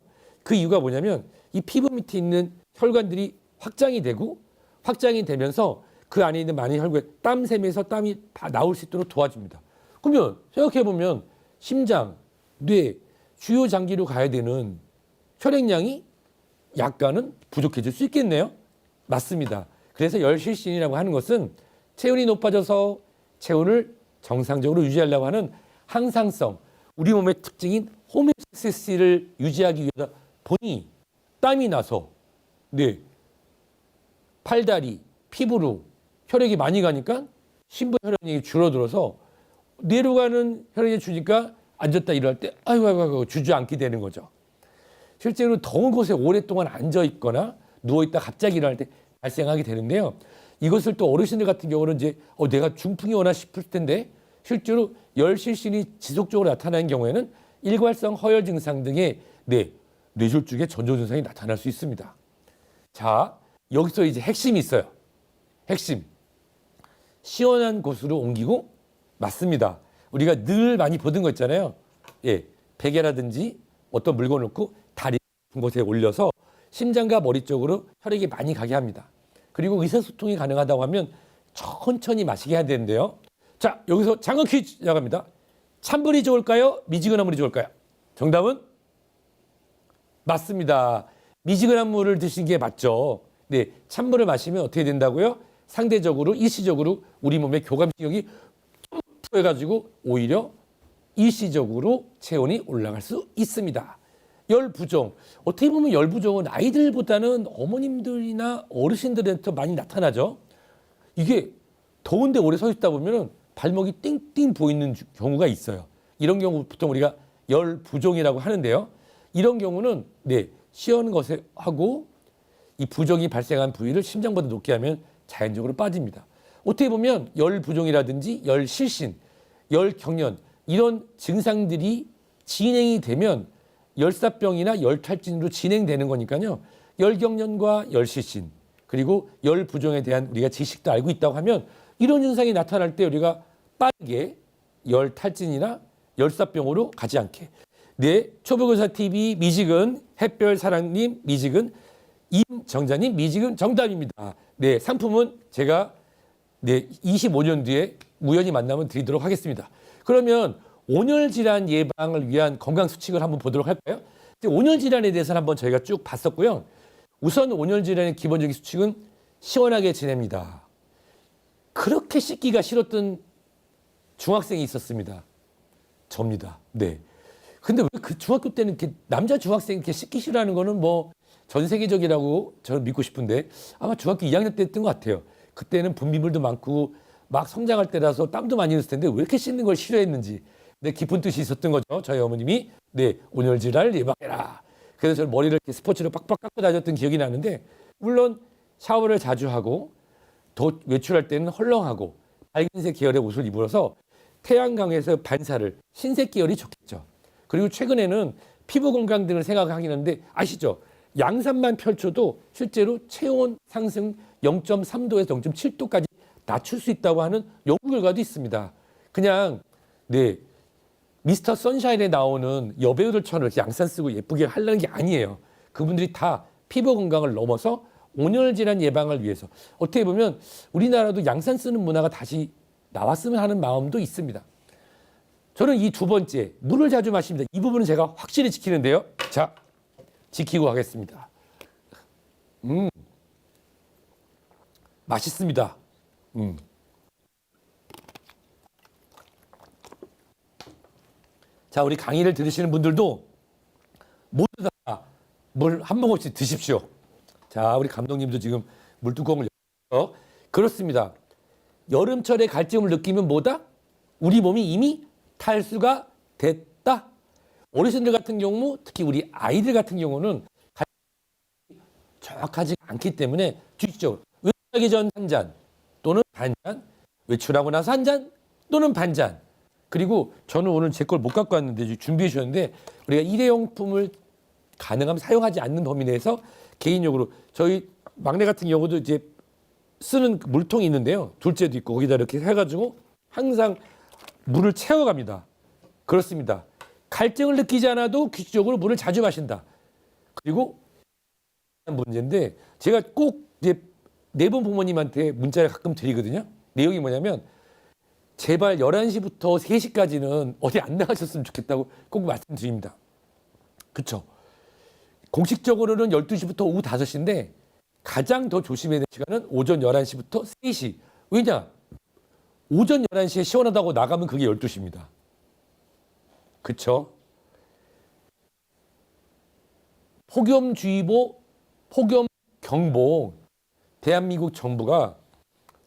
그 이유가 뭐냐면 이 피부 밑에 있는 혈관들이 확장이 되면서 그 안에 있는 많은 혈관, 땀샘에서 땀이 다 나올 수 있도록 도와줍니다. 그러면 생각해보면 심장, 뇌, 주요 장기로 가야 되는 혈액량이 약간은 부족해질 수 있겠네요. 맞습니다. 그래서 열실신이라고 하는 것은 체온이 높아져서 체온을 정상적으로 유지하려고 하는 항상성, 우리 몸의 특징인 호메오스테시스를 유지하기 위해서 보니 땀이 나서 네, 팔다리, 피부로 혈액이 많이 가니까 심부 혈액량이 줄어들어서 뇌로 가는 혈액이 주니까 앉았다 일어날 때 아이고 주저앉게 되는 거죠. 실제로 더운 곳에 오랫동안 앉아 있거나 누워 있다 갑자기 일어날 때 발생하게 되는데요. 이것을 또 어르신들 같은 경우는 이제 내가 중풍이 오나 싶을 텐데 실제로 열실신이 지속적으로 나타나는 경우에는 일괄성 허열 증상 등의 뇌졸중의 전조 증상이 나타날 수 있습니다. 자, 여기서 이제 핵심이 있어요. 핵심. 시원한 곳으로 옮기고 맞습니다. 우리가 늘 많이 보던 거 있잖아요. 예, 베개라든지 어떤 물건을 놓고 다리 같은 곳에 올려서 심장과 머리 쪽으로 혈액이 많이 가게 합니다. 그리고 의사소통이 가능하다고 하면 천천히 마시게 해야 되는데요. 자, 여기서 장어 퀴즈 나갑니다. 찬물이 좋을까요? 미지근한 물이 좋을까요? 정답은 맞습니다. 미지근한 물을 드시는 게 맞죠. 네, 찬물을 마시면 어떻게 된다고요? 상대적으로 일시적으로 우리 몸의 교감신경이 풀어가지고 오히려 일시적으로 체온이 올라갈 수 있습니다. 열부종. 어떻게 보면 열부종은 아이들보다는 어머님들이나 어르신들한테 더 많이 나타나죠. 이게 더운데 오래 서 있다 보면 발목이 띵띵 보이는 경우가 있어요. 이런 경우 보통 우리가 열부종이라고 하는데요. 이런 경우는 시원한 것에 하고 이 부종이 발생한 부위를 심장보다 높게 하면 자연적으로 빠집니다. 어떻게 보면 열부종이라든지 열실신, 열경련 이런 증상들이 진행이 되면 열사병이나 열탈진으로 진행되는 거니까요. 열경련과 열실신 그리고 열부종에 대한 우리가 지식도 알고 있다고 하면 이런 증상이 나타날 때 우리가 빠르게 열탈진이나 열사병으로 가지 않게 초보교사TV 미지근 햇별사랑님 미지근 임정자님 미지근 정답입니다. 상품은 제가 25년 뒤에 우연히 만나면 드리도록 하겠습니다. 그러면 온열질환 예방을 위한 건강수칙을 한번 보도록 할까요? 온열질환에 대해서는 한번 저희가 쭉 봤었고요. 우선 온열질환의 기본적인 수칙은 시원하게 지냅니다. 그렇게 씻기가 싫었던 중학생이 있었습니다. 접니다. 근데 왜 그 중학교 때는 이렇게 남자 중학생이 이렇게 씻기 싫어하는 거는 뭐 전 세계적이라고 저는 믿고 싶은데 아마 중학교 2학년 때였던 것 같아요. 그때는 분비물도 많고 막 성장할 때라서 땀도 많이 났을 텐데 왜 이렇게 씻는 걸 싫어했는지 깊은 뜻이 있었던 거죠. 저희 어머님이 온열질환을 예방해라. 그래서 저는 머리를 이렇게 스포츠로 빡빡 깎고 다녔던 기억이 나는데 물론 샤워를 자주 하고 더 외출할 때는 헐렁하고 밝은색 계열의 옷을 입어서 태양광에서 반사를 흰색 계열이 좋겠죠. 그리고 최근에는 피부 건강 등을 생각하긴 하는데 아시죠? 양산만 펼쳐도 실제로 체온 상승 0.3도에서 0.7도까지 낮출 수 있다고 하는 연구 결과도 있습니다. 그냥 미스터 선샤인에 나오는 여배우들처럼 이렇게 양산 쓰고 예쁘게 하려는 게 아니에요. 그분들이 다 피부 건강을 넘어서 온열질환 예방을 위해서 어떻게 보면 우리나라도 양산 쓰는 문화가 다시 나왔으면 하는 마음도 있습니다. 저는 이 두 번째 물을 자주 마십니다. 이 부분은 제가 확실히 지키는데요. 자, 지키고 가겠습니다. 맛있습니다. 자, 우리 강의를 들으시는 분들도 모두 다 물 한 모금씩 드십시오. 자, 우리 감독님도 지금 물뚜껑을 열어. 그렇습니다. 여름철에 갈증을 느끼면 뭐다? 우리 몸이 이미 탈수가 됐다. 어르신들 같은 경우, 특히 우리 아이들 같은 경우는 정확하지 않기 때문에 주의적으로 외출하기 전 한 잔 또는 반잔, 외출하고 나서 한 잔 또는 반잔. 그리고 저는 오늘 제 걸 못 갖고 왔는데 준비해 주셨는데 우리가 일회용품을 가능하면 사용하지 않는 범위 내에서 개인적으로 저희 막내 같은 경우도 이제 쓰는 물통이 있는데요. 둘째도 있고 거기다 이렇게 해가지고 항상 물을 채워갑니다. 그렇습니다. 갈증을 느끼지 않아도 규칙적으로 물을 자주 마신다. 그리고 문제인데 제가 꼭 이제 네 분 부모님한테 문자를 가끔 드리거든요. 내용이 뭐냐면 제발 11시부터 3시까지는 어디 안 나가셨으면 좋겠다고 꼭 말씀드립니다. 그렇죠? 공식적으로는 12시부터 오후 5시인데 가장 더 조심해야 되는 시간은 오전 11시부터 3시. 왜냐? 오전 11시에 시원하다고 나가면 그게 12시입니다. 그렇죠? 폭염주의보, 폭염경보 대한민국 정부가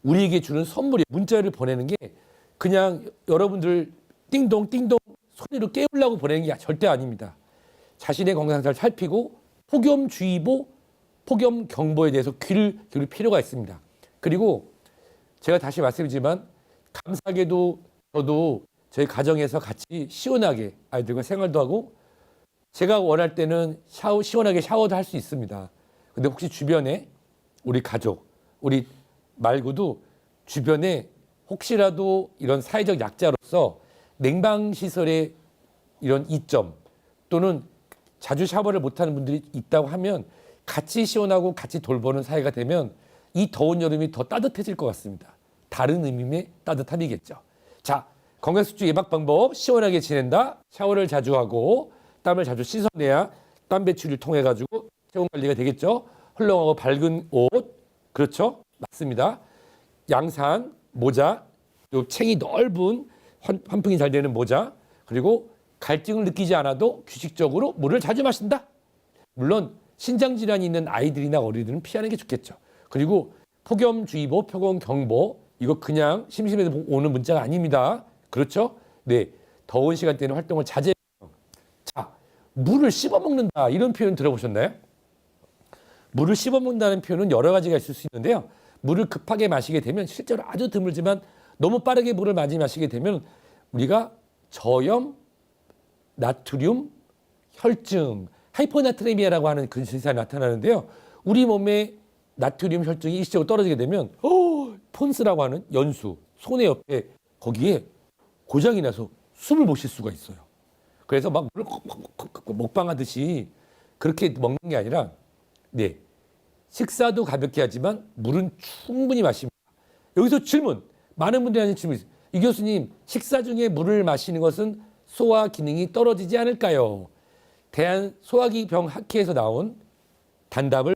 우리에게 주는 선물이 문자를 보내는 게 그냥 여러분들 띵동 띵동 소리로 깨우려고 보내는 게 절대 아닙니다. 자신의 건강 상태를 살피고 폭염주의보, 폭염경보에 대해서 귀를 기울일 필요가 있습니다. 그리고 제가 다시 말씀드리지만 감사하게도 저도 저희 가정에서 같이 시원하게 아이들과 생활도 하고 제가 원할 때는 시원하게 샤워도 할 수 있습니다. 근데 혹시 주변에 우리 가족, 우리 말고도 주변에 혹시라도 이런 사회적 약자로서 냉방시설의 이런 이점 또는 자주 샤워를 못하는 분들이 있다고 하면 같이 시원하고 같이 돌보는 사이가 되면 이 더운 여름이 더 따뜻해질 것 같습니다. 다른 의미의 따뜻함이겠죠. 자, 건강수치 예방 방법 시원하게 지낸다. 샤워를 자주 하고 땀을 자주 씻어내야 땀 배출을 통해 가지고 체온 관리가 되겠죠. 헐렁하고 밝은 옷, 그렇죠? 맞습니다. 양산, 모자, 요 챙이 넓은 환풍이 잘 되는 모자, 그리고 갈증을 느끼지 않아도 규칙적으로 물을 자주 마신다. 물론 신장질환이 있는 아이들이나 어린이들은 피하는 게 좋겠죠. 그리고 폭염주의보, 폭염경보 이거 그냥 심심해서 오는 문자가 아닙니다. 그렇죠? 네, 더운 시간대는 활동을 자제해요. 자, 물을 씹어먹는다 이런 표현 들어보셨나요? 물을 씹어먹는다는 표현은 여러 가지가 있을 수 있는데요. 물을 급하게 마시게 되면 실제로 아주 드물지만 너무 빠르게 물을 많이 마시게 되면 우리가 저염, 나트륨, 혈증, 하이포나트레미아라고 하는 그 증상이 나타나는데요. 우리 몸에 나트륨 혈증이 일시적으로 떨어지게 되면 폰스라고 하는 연수, 손의 옆에 거기에 고장이 나서 숨을 못 쉴 수가 있어요. 그래서 막 물을 먹방하듯이 그렇게 먹는 게 아니라 네, 식사도 가볍게 하지만 물은 충분히 마십니다. 여기서 질문, 많은 분들이 하는 질문이 있어요. 이 교수님, 식사 중에 물을 마시는 것은 소화 기능이 떨어지지 않을까요? 대한 소화기병 학회에서 나온 단답을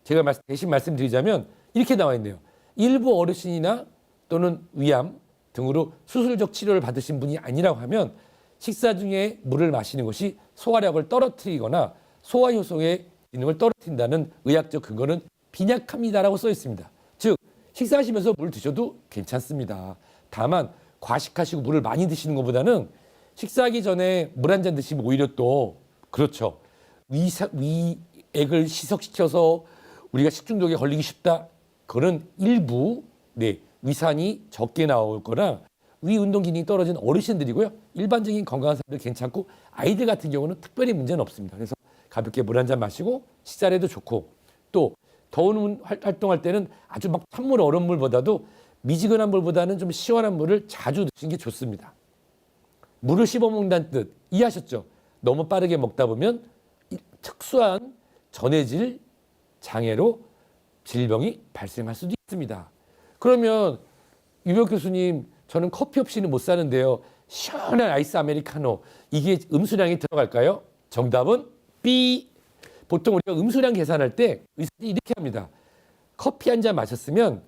제가 대신 말씀드리자면 이렇게 나와 있네요. 일부 어르신이나 또는 위암 등으로 수술적 치료를 받으신 분이 아니라고 하면 식사 중에 물을 마시는 것이 소화력을 떨어뜨리거나 소화 효소의 기능을 떨어뜨린다는 의학적 근거는 빈약합니다라고 써 있습니다. 즉 식사하시면서 물 드셔도 괜찮습니다. 다만 과식하시고 물을 많이 드시는 것보다는 식사하기 전에 물 한 잔 드시면 오히려 또 그렇죠. 위액을 희석시켜서 우리가 식중독에 걸리기 쉽다. 그거는 일부 위산이 적게 나올 거나 위 운동 기능이 떨어진 어르신들이고요. 일반적인 건강한 사람들 괜찮고 아이들 같은 경우는 특별히 문제는 없습니다. 그래서 가볍게 물 한 잔 마시고 식사를 해도 좋고 또 더운 활동할 때는 아주 막 찬물 얼음물보다도 미지근한 물보다는 좀 시원한 물을 자주 드시는 게 좋습니다. 물을 씹어먹는다는 뜻 이해하셨죠? 너무 빠르게 먹다 보면 특수한 전해질 장애로 질병이 발생할 수도 있습니다. 그러면 유명 교수님 저는 커피 없이는 못 사는데요. 시원한 아이스 아메리카노 이게 음수량이 들어갈까요? 정답은 B. 보통 우리가 음수량 계산할 때 의사들이 이렇게 합니다. 커피 한 잔 마셨으면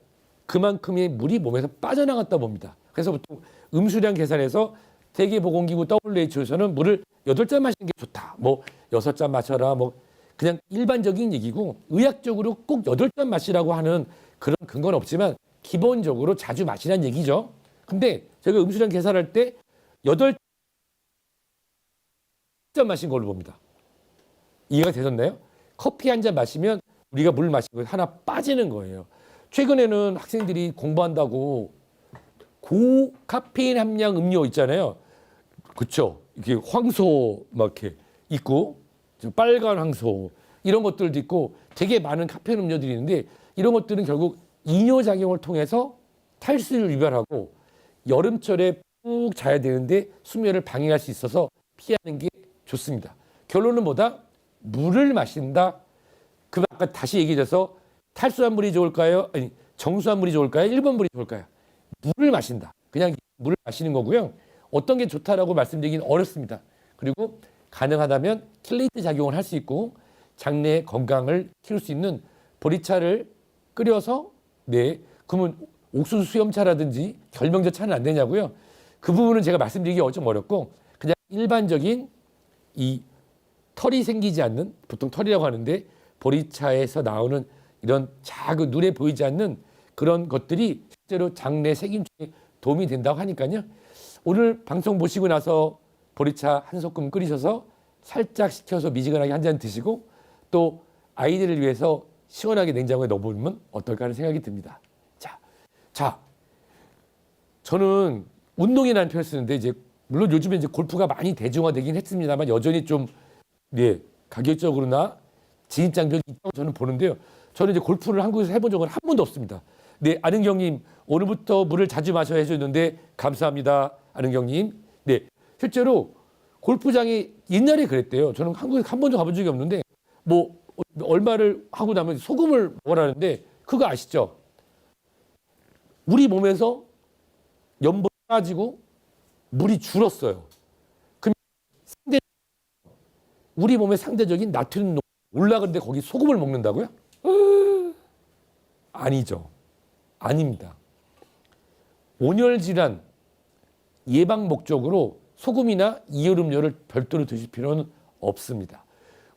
그만큼의 물이 몸에서 빠져나갔다 봅니다. 그래서 보통 음수량 계산해서 세계보건기구 WHO에서는 물을 8잔 마시는 게 좋다. 뭐 6잔 마셔라. 뭐 그냥 일반적인 얘기고 의학적으로 꼭 8잔 마시라고 하는 그런 근거는 없지만 기본적으로 자주 마시라는 얘기죠. 근데 제가 음수량 계산할 때 8잔 마신 걸로 봅니다. 이해가 되셨나요? 커피 한 잔 마시면 우리가 물 마시고 하나 빠지는 거예요. 최근에는 학생들이 공부한다고 고카페인 함량 음료 있잖아요. 그렇죠? 이게 황소 막 이렇게 있고 빨간 황소 이런 것들도 있고 되게 많은 카페인 음료들이 있는데 이런 것들은 결국 이뇨작용을 통해서 탈수를 유발하고 여름철에 푹 자야 되는데 수면을 방해할 수 있어서 피하는 게 좋습니다. 결론은 뭐다? 물을 마신다. 그럼 아까 다시 얘기해서 탈수한 물이 좋을까요? 아니 정수한 물이 좋을까요? 1번 물이 좋을까요? 물을 마신다. 그냥 물을 마시는 거고요. 어떤 게 좋다라고 말씀드리긴 어렵습니다. 그리고 가능하다면 킬레이트 작용을 할 수 있고 장내 건강을 키울 수 있는 보리차를 끓여서 그러면 옥수수 수염차라든지 결명제 차는 안 되냐고요. 그 부분은 제가 말씀드리기 좀 어렵고 그냥 일반적인 이 털이 생기지 않는 보통 털이라고 하는데 보리차에서 나오는 이런 작은 눈에 보이지 않는 그런 것들이 실제로 장내 세균에 도움이 된다고 하니까요. 오늘 방송 보시고 나서 보리차 한 소끔 끓이셔서 살짝 식혀서 미지근하게 한 잔 드시고 또 아이들을 위해서 시원하게 냉장고에 넣어보면 어떨까 하는 생각이 듭니다. 자, 저는 운동이라는 표현을 쓰는데 이제 물론 요즘에 이제 골프가 많이 대중화되긴 했습니다만 여전히 좀 가격적으로나 진입장벽이 있다고 저는 보는데요. 저는 이제 골프를 한국에서 해본 적은 한 번도 없습니다. 네, 아는경님 오늘부터 물을 자주 마셔야 해주는데 감사합니다. 아는경님. 네, 실제로 골프장이 옛날에 그랬대요. 저는 한국에 한 번도 가본 적이 없는데 뭐 얼마를 하고 나면 소금을 먹으라는데 그거 아시죠? 우리 몸에서 염분이 빠지고 물이 줄었어요. 그럼 우리 몸의 상대적인 나트륨 올라가는데 거기 소금을 먹는다고요? 아니죠. 아닙니다. 온열 질환 예방 목적으로 소금이나 이열음료를 별도로 드실 필요는 없습니다.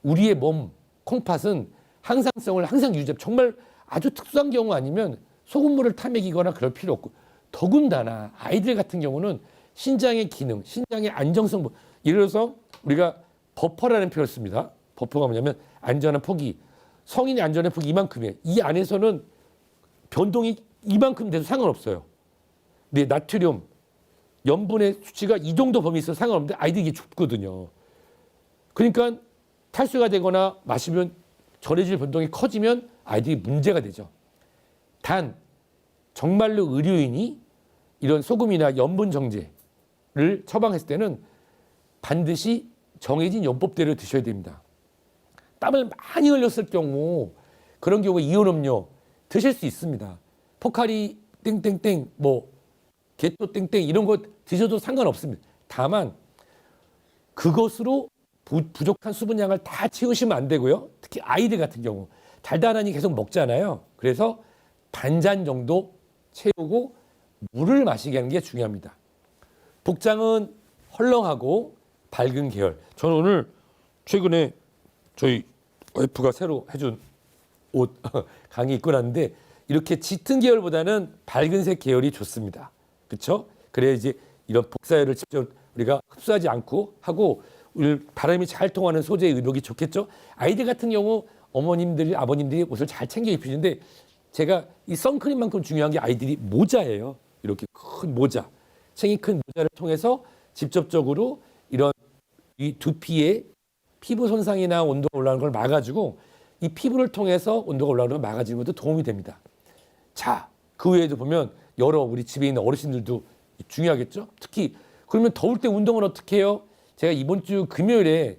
우리의 몸 콩팥은 항상성을 항상 유지해 정말 아주 특수한 경우 아니면 소금물을 타먹이거나 그럴 필요 없고 더군다나 아이들 같은 경우는 신장의 기능, 신장의 안정성 예를 들어서 우리가 버퍼라는 표현을 씁니다. 버퍼가 뭐냐면 안전한 폭이 성인의 안전한 폭이 이만큼이에요. 이 안에서는 변동이 이만큼 돼도 상관없어요. 근데 나트륨, 염분의 수치가 이 정도 범위 있어서 상관없는데 아이들이 이게 좁거든요. 그러니까 탈수가 되거나 마시면 전해질 변동이 커지면 아이들이 문제가 되죠. 단 정말로 의료인이 이런 소금이나 염분 정제를 처방했을 때는 반드시 정해진 용법대로 드셔야 됩니다. 땀을 많이 흘렸을 경우 그런 경우에 이온음료 드실 수 있습니다. 포카리 땡땡땡 뭐 게또 땡땡 이런 거 드셔도 상관없습니다. 다만 그것으로 부족한 수분량을 다 채우시면 안 되고요. 특히 아이들 같은 경우 달달하니 계속 먹잖아요. 그래서 반잔 정도 채우고 물을 마시게 하는 게 중요합니다. 복장은 헐렁하고 밝은 계열. 저는 오늘 최근에 저희 와이프가 새로 해준 옷 강의 입고 났는데 이렇게 짙은 계열보다는 밝은색 계열이 좋습니다. 그렇죠? 그래야 이제 이런 복사열을 직접 우리가 흡수하지 않고 하고 바람이 잘 통하는 소재의 의복이 좋겠죠? 아이들 같은 경우 어머님들이 아버님들이 옷을 잘 챙겨 입히는데 제가 이 선크림만큼 중요한 게 아이들이 모자예요. 이렇게 큰 모자, 챙이 큰 모자를 통해서 직접적으로 이런 이 두피에 피부 손상이나 온도가 올라가는 걸 막아주고 이 피부를 통해서 온도가 올라가는 걸 막아주는 것도 도움이 됩니다. 자, 그 외에도 보면 여러 우리 집에 있는 어르신들도 중요하겠죠? 특히 그러면 더울 때 운동을 어떻게 해요? 제가 이번 주 금요일에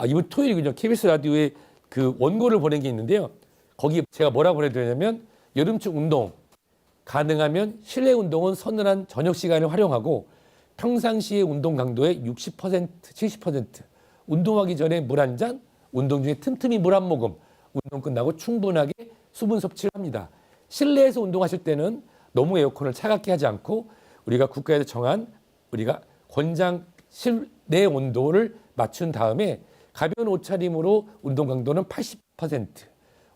이번 토요일이군요. KBS 라디오에 그 원고를 보낸 게 있는데요. 거기에 제가 뭐라고 보내드렸냐면 여름철 운동 가능하면 실내 운동은 서늘한 저녁 시간을 활용하고 평상시의 운동 강도의 60%, 70% 운동하기 전에 물 한 잔, 운동 중에 틈틈이 물 한 모금, 운동 끝나고 충분하게 수분 섭취를 합니다. 실내에서 운동하실 때는 너무 에어컨을 차갑게 하지 않고 우리가 국가에서 정한 우리가 권장 실내 온도를 맞춘 다음에 가벼운 옷차림으로 운동 강도는 80%,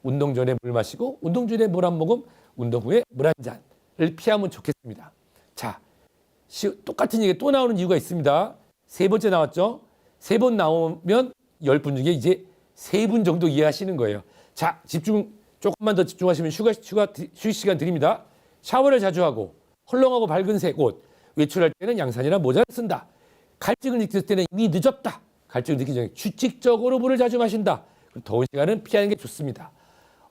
운동 전에 물 마시고 운동 중에 물 한 모금, 운동 후에 물 한 잔을 피하면 좋겠습니다. 자, 똑같은 얘기 또 나오는 이유가 있습니다. 세 번째 나왔죠? 세 번 나오면 10분 중에 이제 3분 정도 이해하시는 거예요. 자, 조금만 더 집중하시면 휴식 시간 드립니다. 샤워를 자주 하고 헐렁하고 밝은색 옷, 외출할 때는 양산이나 모자를 쓴다. 갈증을 느낄 때는 이미 늦었다. 갈증을 느끼기 전에 규칙적으로 물을 자주 마신다. 더운 시간은 피하는 게 좋습니다.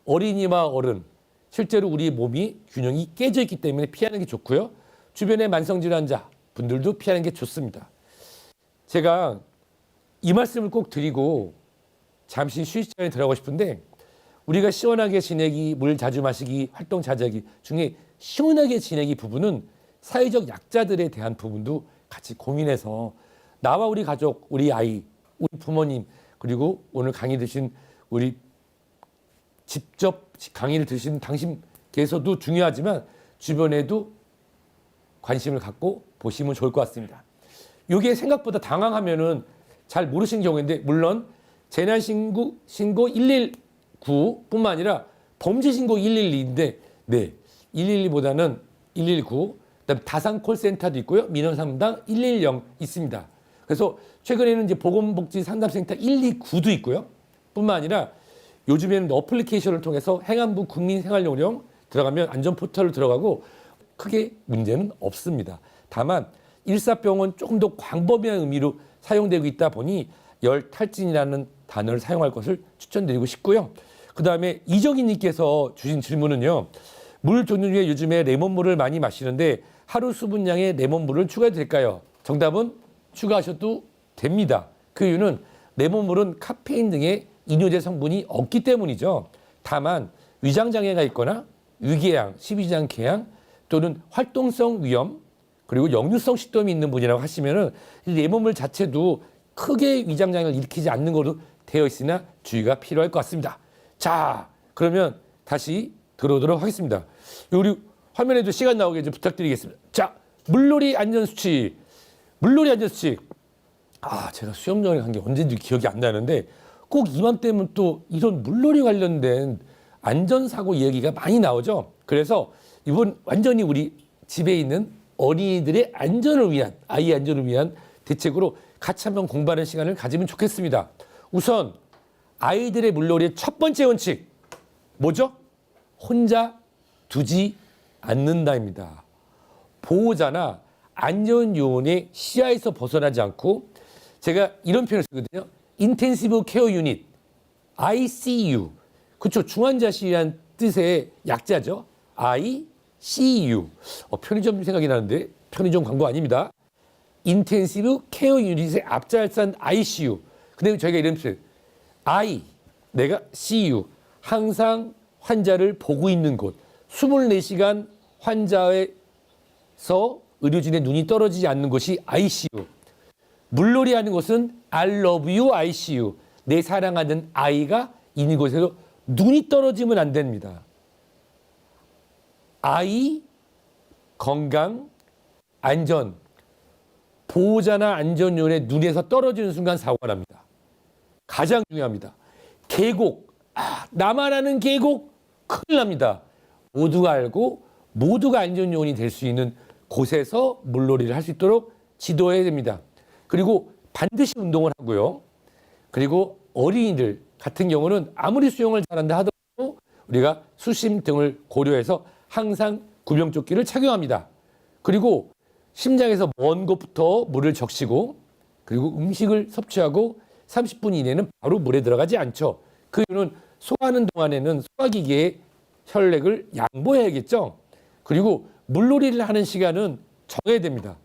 어린이와 어른, 실제로 우리 몸이 균형이 깨져 있기 때문에 피하는 게 좋고요. 주변의 만성질환자 분들도 피하는 게 좋습니다. 제가 이 말씀을 꼭 드리고 잠시 휴식 시간에 들어가고 싶은데, 우리가 시원하게 지내기, 물 자주 마시기, 활동 자주 하기 중에 시원하게 지내기 부분은 사회적 약자들에 대한 부분도 같이 고민해서 나와 우리 가족, 우리 아이, 우리 부모님, 그리고 오늘 강의 드신 우리 직접 강의를 드신 당신께서도 중요하지만 주변에도 관심을 갖고 보시면 좋을 것 같습니다. 이게 생각보다 당황하면은 잘 모르시는 경우인데, 물론 재난신고 119뿐만 아니라 범죄신고 112인데, 네, 112보다는 119, 그다음 다산 콜센터도 있고요. 민원 상담 110 있습니다. 그래서 최근에는 이제 보건복지 상담센터 129도 있고요. 뿐만 아니라 요즘에는 어플리케이션을 통해서 행안부 국민생활용령 들어가면 안전포털을 들어가고 크게 문제는 없습니다. 다만 일사병은 조금 더 광범위한 의미로 사용되고 있다 보니 열탈진이라는 단어를 사용할 것을 추천드리고 싶고요. 그 다음에 이정희 님께서 주신 질문은요. 물 종류 중에 요즘에 레몬물을 많이 마시는데 하루 수분량에 레몬물을 추가해도 될까요? 정답은 추가하셔도 됩니다. 그 이유는 레몬물은 카페인 등의 이뇨제 성분이 없기 때문이죠. 다만 위장장애가 있거나 위궤양, 십이장궤양 또는 활동성 위염 그리고 역류성 식도염이 있는 분이라고 하시면은 이 레몬물 자체도 크게 위장장애를 일으키지 않는 것으로 되어 있으나 주의가 필요할 것 같습니다. 자, 그러면 다시 들어오도록 하겠습니다. 우리 화면에도 시간 나오게 좀 부탁드리겠습니다. 자, 물놀이 안전수칙. 물놀이 안전수칙. 제가 수영장에 간 게 언제인지 기억이 안 나는데 꼭 이맘때면 또 이런 물놀이 관련된 안전사고 얘기가 많이 나오죠. 그래서 이번 완전히 우리 집에 있는 어린이들의 안전을 위한, 아이 안전을 위한 대책으로 같이 한번 공부하는 시간을 가지면 좋겠습니다. 우선 아이들의 물놀이의 첫 번째 원칙 뭐죠? 혼자 두지 않는다입니다. 보호자나 안전요원의 시야에서 벗어나지 않고, 제가 이런 표현을 쓰거든요. 인텐시브 케어 유닛, ICU. 그렇죠. 중환자실이라는 뜻의 약자죠. ICU. 편의점 생각이 나는데 편의점 광고 아닙니다. 인텐시브 케어 유닛의 앞자리산 ICU. 근데 저희가 이런 표현, 내가 CU, 항상 환자를 보고 있는 곳, 24시간 환자에서 의료진의 눈이 떨어지지 않는 곳이 ICU. 물놀이 하는 곳은 I love you ICU. 내 사랑하는 아이가 있는 곳에서 눈이 떨어지면 안 됩니다. 아이, 건강, 안전, 보호자나 안전요원의 눈에서 떨어지는 순간 사고가 납니다. 가장 중요합니다. 계곡, 나만 아는 계곡, 큰일 납니다. 모두가 알고 모두가 안전요원이 될 수 있는 곳에서 물놀이를 할 수 있도록 지도해야 됩니다. 그리고 반드시 운동을 하고요. 그리고 어린이들 같은 경우는 아무리 수영을 잘한다 하더라도 우리가 수심 등을 고려해서 항상 구명조끼를 착용합니다. 그리고 심장에서 먼 곳부터 물을 적시고, 그리고 음식을 섭취하고 30분 이내는 바로 물에 들어가지 않죠. 그 이유는 소화하는 동안에는 소화기계에 혈액을 양보해야겠죠. 그리고 물놀이를 하는 시간은 정해야 됩니다.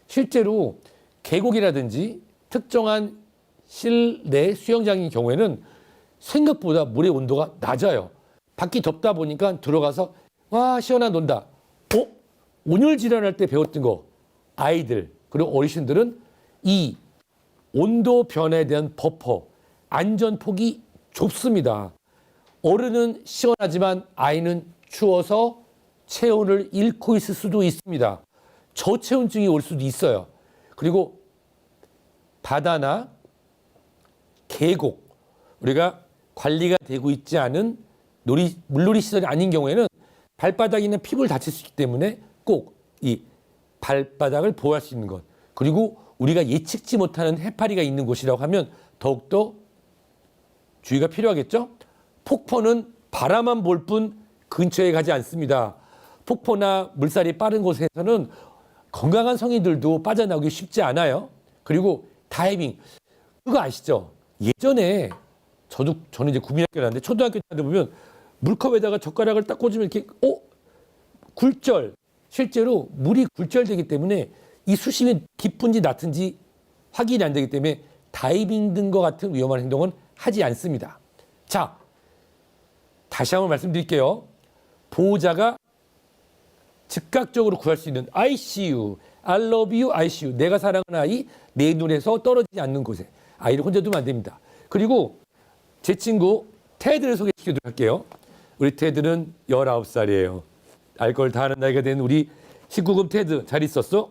실제로 계곡이라든지 특정한 실내 수영장인 경우에는 생각보다 물의 온도가 낮아요. 밖이 덥다 보니까 들어가서 와 시원한 논다. 온열 질환할 때 배웠던 거, 아이들 그리고 어르신들은 이 온도 변화에 대한 버퍼, 안전폭이 좁습니다. 어른은 시원하지만 아이는 추워서 체온을 잃고 있을 수도 있습니다. 저체온증이 올 수도 있어요. 그리고 바다나 계곡, 우리가 관리가 되고 있지 않은 물놀이 시설이 아닌 경우에는 발바닥에 있는 피부를 다칠 수 있기 때문에 꼭 이 발바닥을 보호할 수 있는 것, 그리고 우리가 예측지 못하는 해파리가 있는 곳이라고 하면 더욱더 주의가 필요하겠죠. 폭포는 바라만 볼 뿐 근처에 가지 않습니다. 폭포나 물살이 빠른 곳에서는 건강한 성인들도 빠져나오기 쉽지 않아요. 그리고 다이빙, 그거 아시죠? 예전에 저는 이제 국민학교 나왔는데 초등학교 때 보면 물컵에다가 젓가락을 딱 꽂으면 이렇게 굴절, 실제로 물이 굴절되기 때문에 이 수심이 깊은지 낮은지 확인이 안 되기 때문에 다이빙 등과 같은 위험한 행동은 하지 않습니다. 자, 다시 한번 말씀드릴게요. 보호자가 즉각적으로 구할 수 있는 ICU, I love you, ICU, 내가 사랑하는 아이, 내 눈에서 떨어지지 않는 곳에 아이를 혼자 두면 안 됩니다. 그리고 제 친구 테드를 소개시켜드리도록 할게요. 우리 테드는 19살이에요. 알 걸 다 아는 나이가 된 우리 19금 테드, 잘 있었어?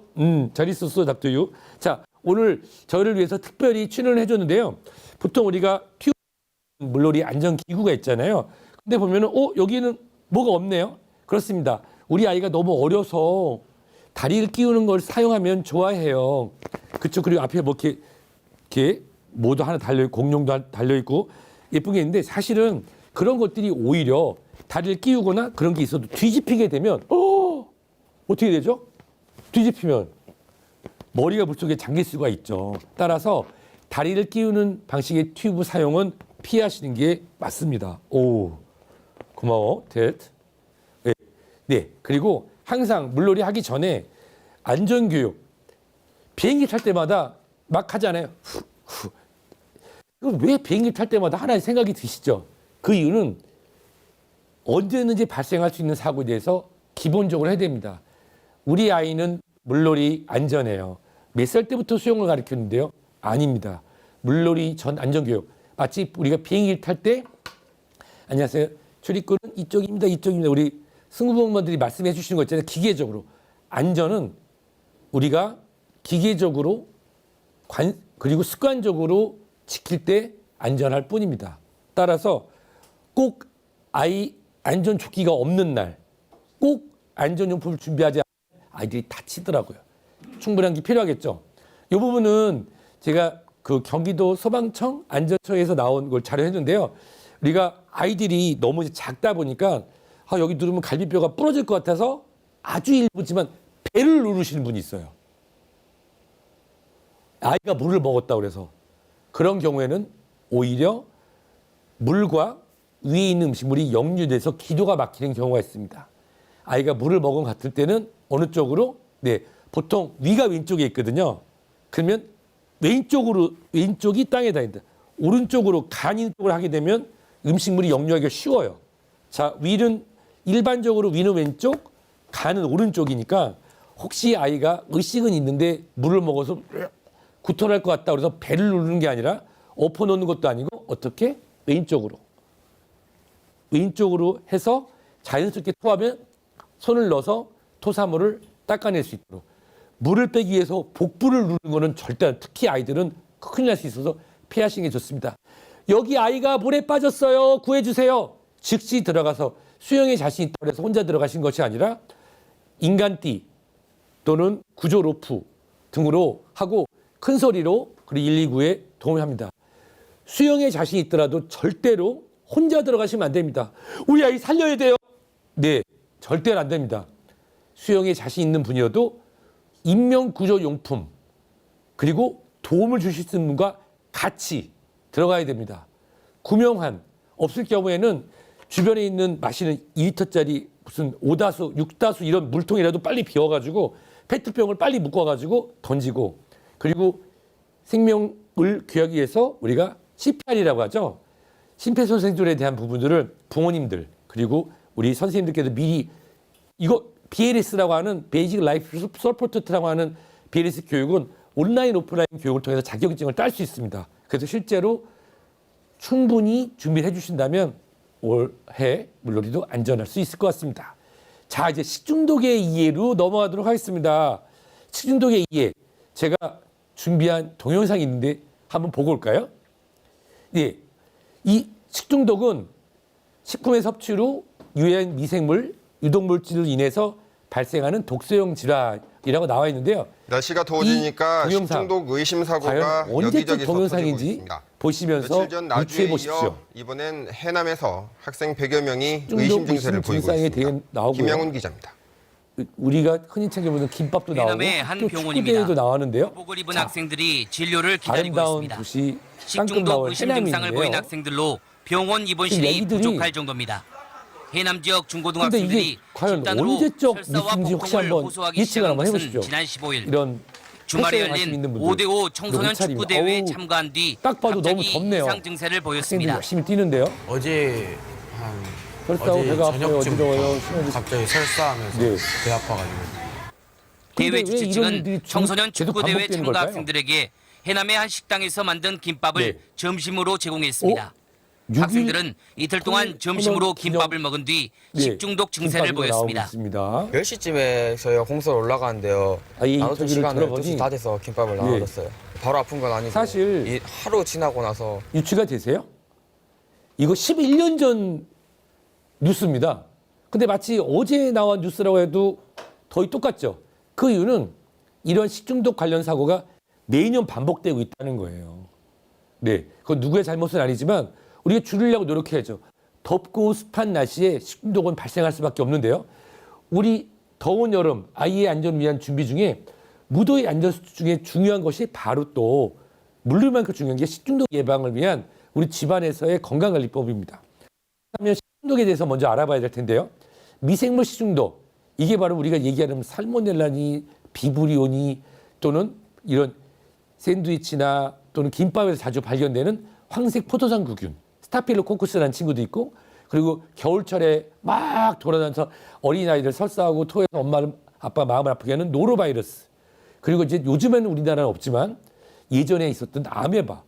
잘 있었어, 닥터유. 자, 오늘 저를 위해서 특별히 출연을 해줬는데요. 보통 우리가 튜브 물놀이 안전기구가 있잖아요. 근데 보면은 여기는 뭐가 없네요. 그렇습니다. 우리 아이가 너무 어려서 다리를 끼우는 걸 사용하면 좋아해요. 그렇죠. 그리고 앞에 뭐 이렇게 뭐도 하나 공룡도 달려있고 예쁜 게 있는데 사실은 그런 것들이 오히려 다리를 끼우거나 그런 게 있어도 뒤집히게 되면 어떻게 되죠? 뒤집히면 머리가 물속에 잠길 수가 있죠. 따라서 다리를 끼우는 방식의 튜브 사용은 피하시는 게 맞습니다. 오, 고마워, 테드. 네, 그리고 항상 물놀이 하기 전에 안전교육, 비행기 탈 때마다 막 하잖아요. 왜 비행기 탈 때마다 하나의 생각이 드시죠? 그 이유는 언제든지 발생할 수 있는 사고에 대해서 기본적으로 해야 됩니다. 우리 아이는 물놀이 안전해요. 몇 살 때부터 수영을 가르치는데요? 아닙니다. 물놀이 전 안전교육. 마치 우리가 비행기를 탈 때 안녕하세요. 출입구는 이쪽입니다. 이쪽입니다. 우리 승무원분들이 말씀해 주시는 거 있잖아요. 기계적으로. 안전은 우리가 기계적으로 그리고 습관적으로 지킬 때 안전할 뿐입니다. 따라서 꼭 아이 안전조끼가 없는 날, 꼭 안전용품을 준비하지 않으면 아이들이 다치더라고요. 충분한 게 필요하겠죠. 이 부분은 제가 그 경기도 소방청 안전처에서 나온 걸 자료했는데요. 우리가 아이들이 너무 작다 보니까 여기 누르면 갈비뼈가 부러질 것 같아서 아주 일부지만 배를 누르시는 분이 있어요. 아이가 물을 먹었다 그래서. 그런 경우에는 오히려 물과 위에 있는 음식물이 역류돼서 기도가 막히는 경우가 있습니다. 아이가 물을 먹은 것 같을 때는 어느 쪽으로? 네, 보통 위가 왼쪽에 있거든요. 그러면 왼쪽이 땅에 닿는다. 오른쪽으로 간 있는 쪽으로 하게 되면 음식물이 역류하기가 쉬워요. 자, 일반적으로 위는 왼쪽, 간은 오른쪽이니까 혹시 아이가 의식은 있는데 물을 먹어서 구토할 것 같다 그래서 배를 누르는 게 아니라 엎어놓는 것도 아니고 어떻게? 왼쪽으로 해서 자연스럽게 토하면 손을 넣어서 토사물을 닦아낼 수 있도록. 물을 빼기 위해서 복부를 누르는 거는 절대, 특히 아이들은 큰일 날 수 있어서 피하시는 게 좋습니다. 여기 아이가 물에 빠졌어요. 구해주세요. 즉시 들어가서 수영에 자신 있다고 해서 혼자 들어가신 것이 아니라 인간띠 또는 구조 로프 등으로 하고 큰 소리로 그리고 119에 도움을 합니다. 수영에 자신이 있더라도 절대로 혼자 들어가시면 안 됩니다. 우리 아이 살려야 돼요. 네, 절대로 안 됩니다. 수영에 자신 있는 분이어도 인명구조용품 그리고 도움을 주실 수 있는 분과 같이 들어가야 됩니다. 구명환 없을 경우에는 주변에 있는 마시는 2리터짜리 무슨 5다수, 6다수 이런 물통이라도 빨리 비워가지고 페트병을 빨리 묶어가지고 던지고 그리고 생명을 구하기 위해서 우리가 CPR이라고 하죠. 심폐소생술에 대한 부분들을 부모님들 그리고 우리 선생님들께도 미리 이거 BLS라고 하는 베이직 라이프 서포트라고 하는 BLS 교육은 온라인 오프라인 교육을 통해서 자격증을 딸 수 있습니다. 그래서 실제로 충분히 준비를 해주신다면 올해 물놀이도 안전할 수 있을 것 같습니다. 자, 이제 식중독의 이해로 넘어가도록 하겠습니다. 식중독의 이해. 제가 준비한 동영상이 있는데 한번 보고 올까요? 예, 이 식중독은 식품의 섭취로 유해한 미생물, 유독물질로 인해서 발생하는 독소형 질환이라고 나와 있는데요. 날씨가 더워지니까 이 동영상, 식중독 의심 사고가 과연 언제적 여기저기서 터지고 동영상인지 있습니다. 보시면서 며칠 전 유추해 나주에 보십시오. 이어 이번엔 해남에서 학생 100여 명이 식중독 의심 증세를 보이고 증상에 있습니다. 대해 나오고요. 김양훈 기자입니다. 우리가 흔히 챙겨보는 김밥도 나오고 해남의 한 또 병원입니다. 축구대회도 나왔는데요. 복을 입은 자, 학생들이 진료를 기다리고 아름다운 있습니다. 도시 식중독 쌍끝마을 의심 증상을 보인 해남인데요. 학생들로 병원 지금 입원실이 얘기들이 부족할 정도입니다. 해남 지역 근데 중고등학생들이 이게 과연 집단으로 언제적 설사와 뉴스인지 혹시 복통을 한번 호소하기 예측을 시작한 한번 것은 해보십시오. 지난 15일 이런 주말에 헬스에 관심 열린 있는 분들. 5대5 청소년 옷차림이. 축구대회에 어우, 참가한 뒤 딱 봐도 너무 갑자기 덥네요. 이상 증세를 학생들이 보였습니다. 열심히 뛰는데요. 어제 한 설사하고 어제 배가 아파요, 저녁쯤 어지러워요, 심하게. 갑자기 설사하면서 네. 배 아파가지고 근데 대회 왜 주최 이런 측은 일들이 청소년 계속 축구대회 반복되는 참가 걸까요? 학생들에게 해남의 한 식당에서 만든 김밥을 네. 점심으로 제공했습니다. 6일 학생들은 이틀 동안 점심으로 김밥을 먹은 뒤 네, 식중독 증세를 김밥이 나오고 보였습니다. 있습니다. 10시쯤에 저희가 공소를 올라가는데요. 아, 이 나눠줄 인터뷰를 시간을 들어보니 12시 다 돼서 김밥을 나눠줬어요. 바로 아픈 건 아니고 사실 이 하루 지나고 나서 유추가 되세요? 이거 11년 전 뉴스입니다. 근데 마치 어제 나온 뉴스라고 해도 거의 똑같죠. 그 이유는 이런 식중독 관련 사고가 매년 반복되고 있다는 거예요. 네, 그건 누구의 잘못은 아니지만 우리가 줄이려고 노력해야죠. 덥고 습한 날씨에 식중독은 발생할 수밖에 없는데요. 우리 더운 여름 아이의 안전을 위한 준비 중에 무더위 안전 수칙 중에 중요한 것이 바로 또 물리만큼 중요한 게 식중독 예방을 위한 우리 집안에서의 건강관리법입니다. 그러면 식중독에 대해서 먼저 알아봐야 될 텐데요. 미생물 식중독, 이게 바로 우리가 얘기하는 살모넬라니, 비브리오니 또는 이런 샌드위치나 또는 김밥에서 자주 발견되는 황색 포도상구균, 스타필로코쿠스라는 친구도 있고, 그리고 겨울철에 막 돌아다니면서 어린아이들 설사하고 토해서 엄마를 아빠 마음을 아프게 하는 노로바이러스, 그리고 이제 요즘에는 우리나라는 없지만 예전에 있었던 아메바,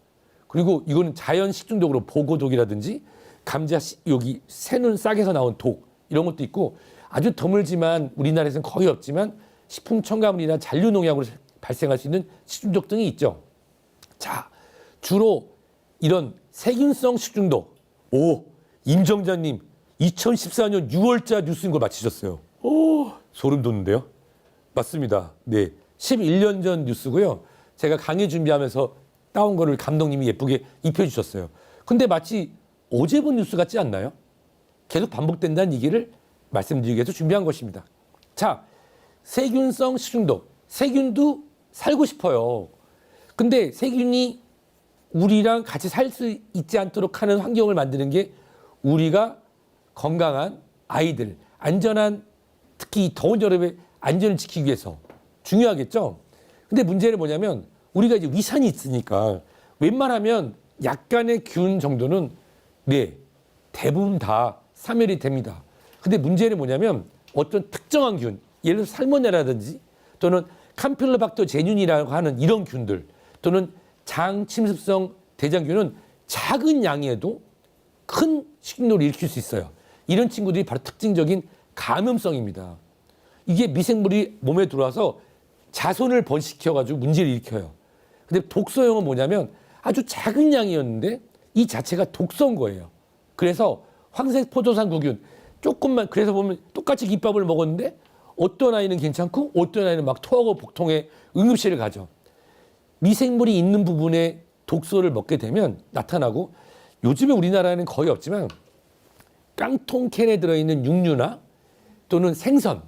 그리고 이거는 자연 식중독으로 보고독이라든지 감자 여기 새눈 싹에서 나온 독, 이런 것도 있고, 아주 드물지만 우리나라에서는 거의 없지만 식품 첨가물이나 잔류 농약으로 발생할 수 있는 식중독 등이 있죠. 자, 주로 이런 세균성 식중독. 오, 임정자님 2014년 6월자 뉴스인 걸 맞히셨어요. 오, 소름 돋는데요. 맞습니다. 네, 11년 전 뉴스고요. 제가 강의 준비하면서 따온 거를 감독님이 예쁘게 입혀주셨어요. 근데 마치 어제 본 뉴스 같지 않나요? 계속 반복된다는 얘기를 말씀드리기 위해서 준비한 것입니다. 자, 세균성 식중독. 세균도 살고 싶어요. 근데 세균이 우리랑 같이 살 수 있지 않도록 하는 환경을 만드는 게 우리가 건강한 아이들, 안전한, 특히 이 더운 여름에 안전을 지키기 위해서 중요하겠죠. 근데 문제는 뭐냐면 우리가 이제 위산이 있으니까 웬만하면 약간의 균 정도는 네, 대부분 다 사멸이 됩니다. 근데 문제는 뭐냐면 어떤 특정한 균, 예를 들어 살모넬라든지 또는 캄필로박터 제듐이라고 하는 이런 균들, 또는 장침습성 대장균은 작은 양에도 큰 식중독을 일으킬 수 있어요. 이런 친구들이 바로 특징적인 감염성입니다. 이게 미생물이 몸에 들어와서 자손을 번식시켜가지고 문제를 일으켜요. 근데 독소형은 뭐냐면 아주 작은 양이었는데 이 자체가 독소인 거예요. 그래서 황색 포도상구균 조금만, 그래서 보면 똑같이 김밥을 먹었는데 어떤 아이는 괜찮고 어떤 아이는 막 토하고 복통에 응급실을 가죠. 미생물이 있는 부분에 독소를 먹게 되면 나타나고, 요즘에 우리나라에는 거의 없지만 깡통 캔에 들어있는 육류나 또는 생선,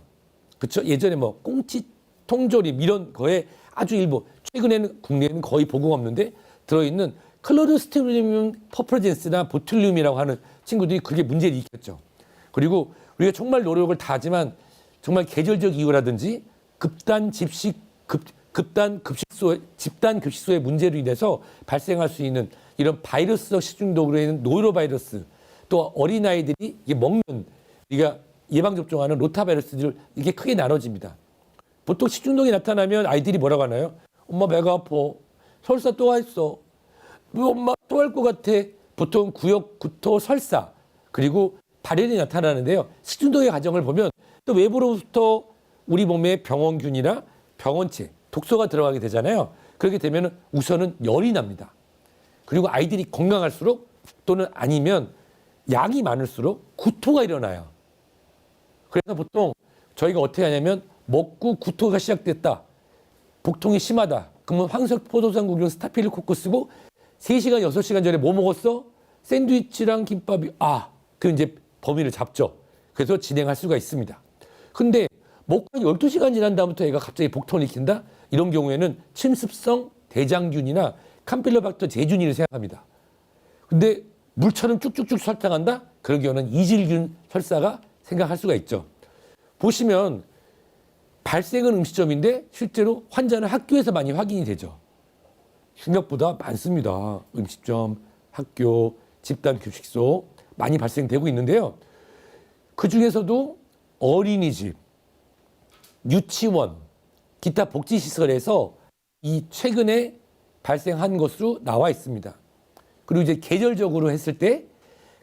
그렇죠? 예전에 뭐 꽁치, 통조림 이런 거에 아주 일부, 최근에는 국내에는 거의 보고가 없는데 들어있는 클로리스트리dium 퍼플젠스나 보툴륨이라고 하는 친구들이 그게 문제를 일으켰죠. 그리고 우리가 정말 노력을 다 하지만 정말 계절적 이유라든지 집단 급식소의 문제로 인해서 발생할 수 있는 이런 바이러스적 식중독으로 인한 노이로바이러스, 또 어린아이들이 이게 먹는, 우리가 예방접종하는 로타바이러스들, 이게 크게 나눠집니다. 보통 식중독이 나타나면 아이들이 뭐라고 하나요? 엄마 배가 아파. 설사 또 했어. 엄마 또 할 것 같아. 보통 구역, 구토, 설사, 그리고 발열이 나타나는데요. 식중독의 과정을 보면 또 외부로부터 우리 몸에 병원균이나 병원체, 독소가 들어가게 되잖아요. 그렇게 되면 우선은 열이 납니다. 그리고 아이들이 건강할수록 또는 아니면 양이 많을수록 구토가 일어나요. 그래서 보통 저희가 어떻게 하냐면 먹고 구토가 시작됐다. 복통이 심하다. 그러면 황석포도상구경 스타필로코커스고 3시간, 6시간 전에 뭐 먹었어? 샌드위치랑 김밥이 그 이제 범위를 잡죠. 그래서 진행할 수가 있습니다. 근데 먹고 12시간 지난 다음부터 애가 갑자기 복통을 일으킨다? 이런 경우에는 침습성 대장균이나 캄필로박터 제균을 생각합니다. 근데 물처럼 쭉쭉쭉 설탕한다? 그런 경우는 이질균 설사가 생각할 수가 있죠. 보시면 발생은 음식점인데 실제로 환자는 학교에서 많이 확인이 되죠. 생각보다 많습니다. 음식점, 학교, 집단 급식소 많이 발생되고 있는데요. 그중에서도 어린이집, 유치원, 기타 복지시설에서 이 최근에 발생한 것으로 나와 있습니다. 그리고 이제 계절적으로 했을 때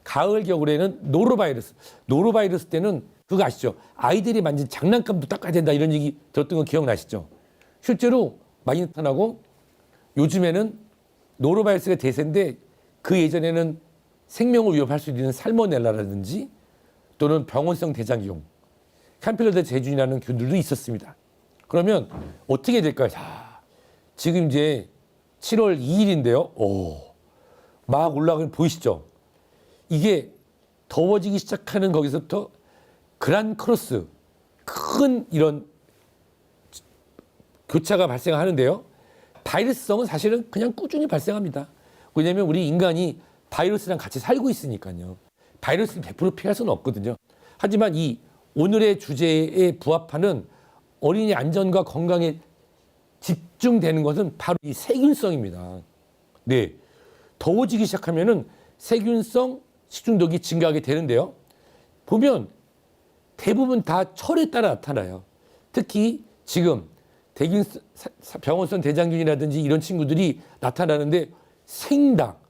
가을, 겨울에는 노로바이러스 때는 그거 아시죠? 아이들이 만진 장난감도 닦아야 된다 이런 얘기 들었던 거 기억나시죠? 실제로 많이 나타나고 요즘에는 노로바이러스가 대세인데 그 예전에는 생명을 위협할 수 있는 살모넬라라든지 또는 병원성 대장균, 캄필로드 제균이라는 균들도 있었습니다. 그러면 어떻게 될까요? 자, 지금 이제 7월 2일인데요. 막 올라가는 보이시죠? 이게 더워지기 시작하는 거기서부터 그란 크로스, 큰 이런 교차가 발생하는데요. 바이러스성은 사실은 그냥 꾸준히 발생합니다. 왜냐하면 우리 인간이 바이러스랑 같이 살고 있으니까요. 바이러스는 100% 피할 수는 없거든요. 하지만 이 오늘의 주제에 부합하는 어린이 안전과 건강에 집중되는 것은 바로 이 세균성입니다. 네, 더워지기 시작하면은 세균성 식중독이 증가하게 되는데요. 보면 대부분 다 철에 따라 나타나요. 특히 지금 병원성 대장균이라든지 이런 친구들이 나타나는데 생닭,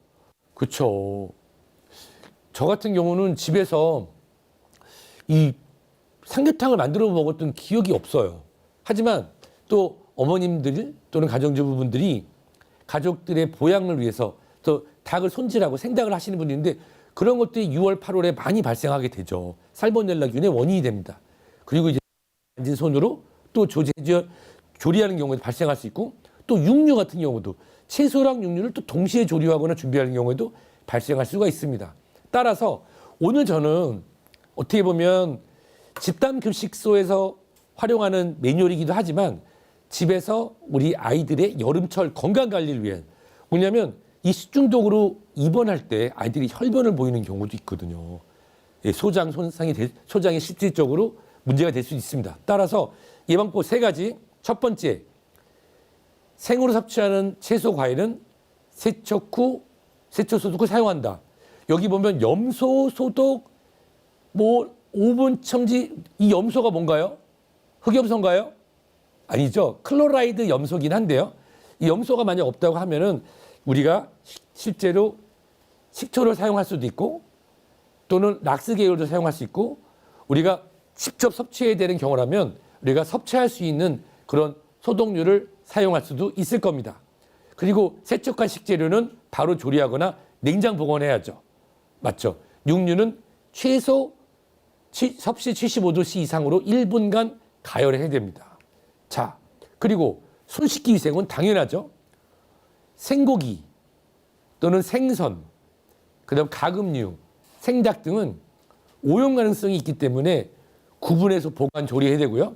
그렇죠. 저 같은 경우는 집에서 이 삼계탕을 만들어 먹었던 기억이 없어요. 하지만 또 어머님들 또는 가정주부분들이 가족들의 보양을 위해서 또 닭을 손질하고 생닭을 하시는 분이 있는데 그런 것들이 6월, 8월에 많이 발생하게 되죠. 살모넬라균의 원인이 됩니다. 그리고 이제 만진 손으로 또 조리하는 경우에도 발생할 수 있고 또 육류 같은 경우도 채소랑 육류를 또 동시에 조리하거나 준비하는 경우에도 발생할 수가 있습니다. 따라서 오늘 저는 어떻게 보면 집단 급식소에서 활용하는 매뉴얼이기도 하지만 집에서 우리 아이들의 여름철 건강 관리를 위한 뭐냐면 이 식중독으로 입원할 때 아이들이 혈변을 보이는 경우도 있거든요. 소장 손상이 소장이 실질적으로 문제가 될 수 있습니다. 따라서 예방법 3가지. 첫 번째, 생으로 섭취하는 채소 과일은 세척 소독 후 사용한다. 여기 보면 염소 소독, 오븐 첨지, 이 염소가 뭔가요? 흑염소인가요? 아니죠. 클로라이드 염소긴 한데요. 이 염소가 만약 없다고 하면은 우리가 실제로 식초를 사용할 수도 있고 또는 락스 계열도 사용할 수 있고 우리가 직접 섭취해야 되는 경우라면 우리가 섭취할 수 있는 그런 소독류를 사용할 수도 있을 겁니다. 그리고 세척한 식재료는 바로 조리하거나 냉장 보관해야죠. 맞죠? 육류는 최소 섭씨 75도씨 이상으로 1분간 가열해야 됩니다. 자, 그리고 손 씻기 위생은 당연하죠. 생고기 또는 생선, 그다음 가금류, 생닭 등은 오염 가능성이 있기 때문에 구분해서 보관 조리해야 되고요.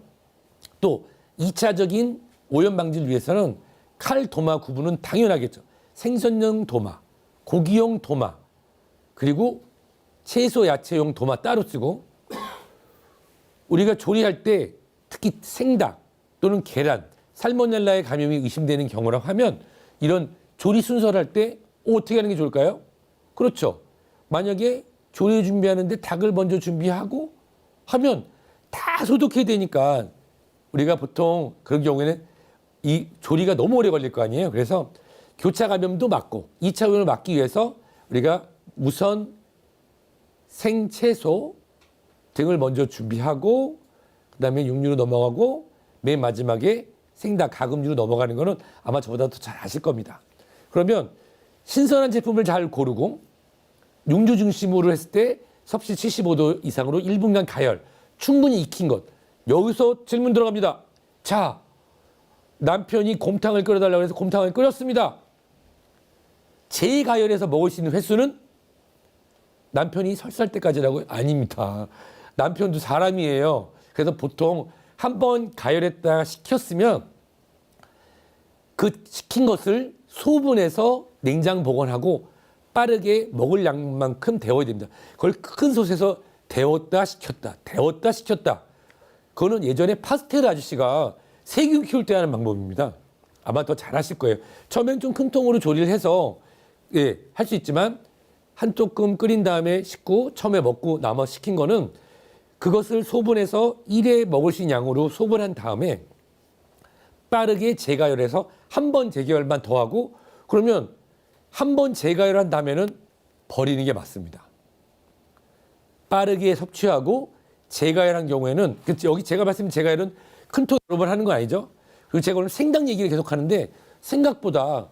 또 2차적인 오염 방지를 위해서는 칼, 도마 구분은 당연하겠죠. 생선용 도마, 고기용 도마, 그리고 채소, 야채용 도마 따로 쓰고 우리가 조리할 때 특히 생닭 또는 계란, 살모넬라의 감염이 의심되는 경우라고 하면 이런 조리 순서를 할 때 어떻게 하는 게 좋을까요? 그렇죠. 만약에 조리 준비하는데 닭을 먼저 준비하고 하면 다 소독해야 되니까 우리가 보통 그런 경우에는 이 조리가 너무 오래 걸릴 거 아니에요. 그래서 교차 감염도 막고 2차 오염을 막기 위해서 우리가 우선 생채소 등을 먼저 준비하고 그다음에 육류로 넘어가고 맨 마지막에 생닭, 가금류로 넘어가는 거는 아마 저보다 더 잘 아실 겁니다. 그러면 신선한 제품을 잘 고르고 육류 중심으로 했을 때 섭씨 75도 이상으로 1분간 가열, 충분히 익힌 것. 여기서 질문 들어갑니다. 자, 남편이 곰탕을 끓여달라고 해서 곰탕을 끓였습니다. 재가열해서 먹을 수 있는 횟수는 남편이 설사할 때까지라고? 아닙니다. 남편도 사람이에요. 그래서 보통 한 번 가열했다가 식혔으면 그 식힌 것을 소분해서 냉장 보관하고 빠르게 먹을 양만큼 데워야 됩니다. 그걸 큰 솥에서 데웠다 식혔다, 데웠다 식혔다. 그거는 예전에 파스텔 아저씨가 세균 키울 때 하는 방법입니다. 아마 더 잘하실 거예요. 처음엔 좀 큰 통으로 조리를 해서 예, 할 수 있지만 한 조금 끓인 다음에 식고 처음에 먹고 남아 식힌 거는 그것을 소분해서 일회 먹을 수 있는 양으로 소분한 다음에 빠르게 재가열해서 한 번 재가열만 더 하고 그러면 한 번 재가열한 다음에는 버리는 게 맞습니다. 빠르게 섭취하고 재가열한 경우에는 여기 제가 말씀드린 재가열은 큰 통 여러 번 하는 거 아니죠? 그리고 제가 오늘 생닭 얘기를 계속 하는데 생각보다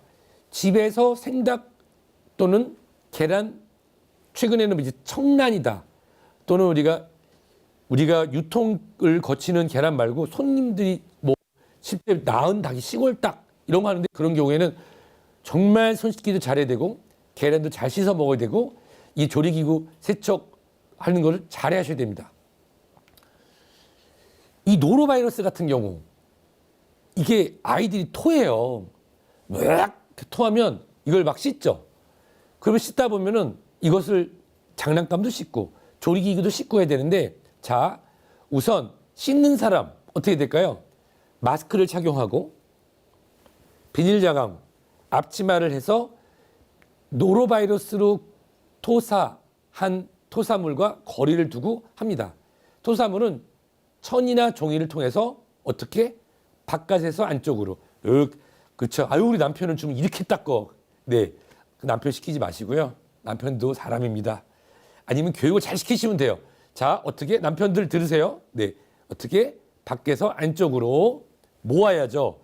집에서 생닭 또는 계란 최근에는 이제 청란이다 또는 우리가 유통을 거치는 계란 말고 손님들이 뭐 실제 낳은 닭이 시골 닭 이런 거 하는데 그런 경우에는 정말 손 씻기도 잘해야 되고 계란도 잘 씻어 먹어야 되고 이 조리기구 세척하는 걸 잘해 하셔야 됩니다. 이 노로바이러스 같은 경우 이게 아이들이 토해요. 막 토하면 이걸 막 씻죠. 그러면 씻다 보면은 이것을 장난감도 씻고 조리기구도 씻고 해야 되는데 자 우선 씻는 사람 어떻게 될까요? 마스크를 착용하고 비닐자강 앞치마를 해서 노로바이러스로 토사한 토사물과 거리를 두고 합니다. 토사물은 천이나 종이를 통해서 어떻게 바깥에서 안쪽으로 그렇죠. 아유 우리 남편은 좀 이렇게 닦어. 네, 그 남편 시키지 마시고요. 남편도 사람입니다. 아니면 교육을 잘 시키시면 돼요. 자 어떻게 남편들 들으세요. 네, 어떻게 밖에서 안쪽으로 모아야죠.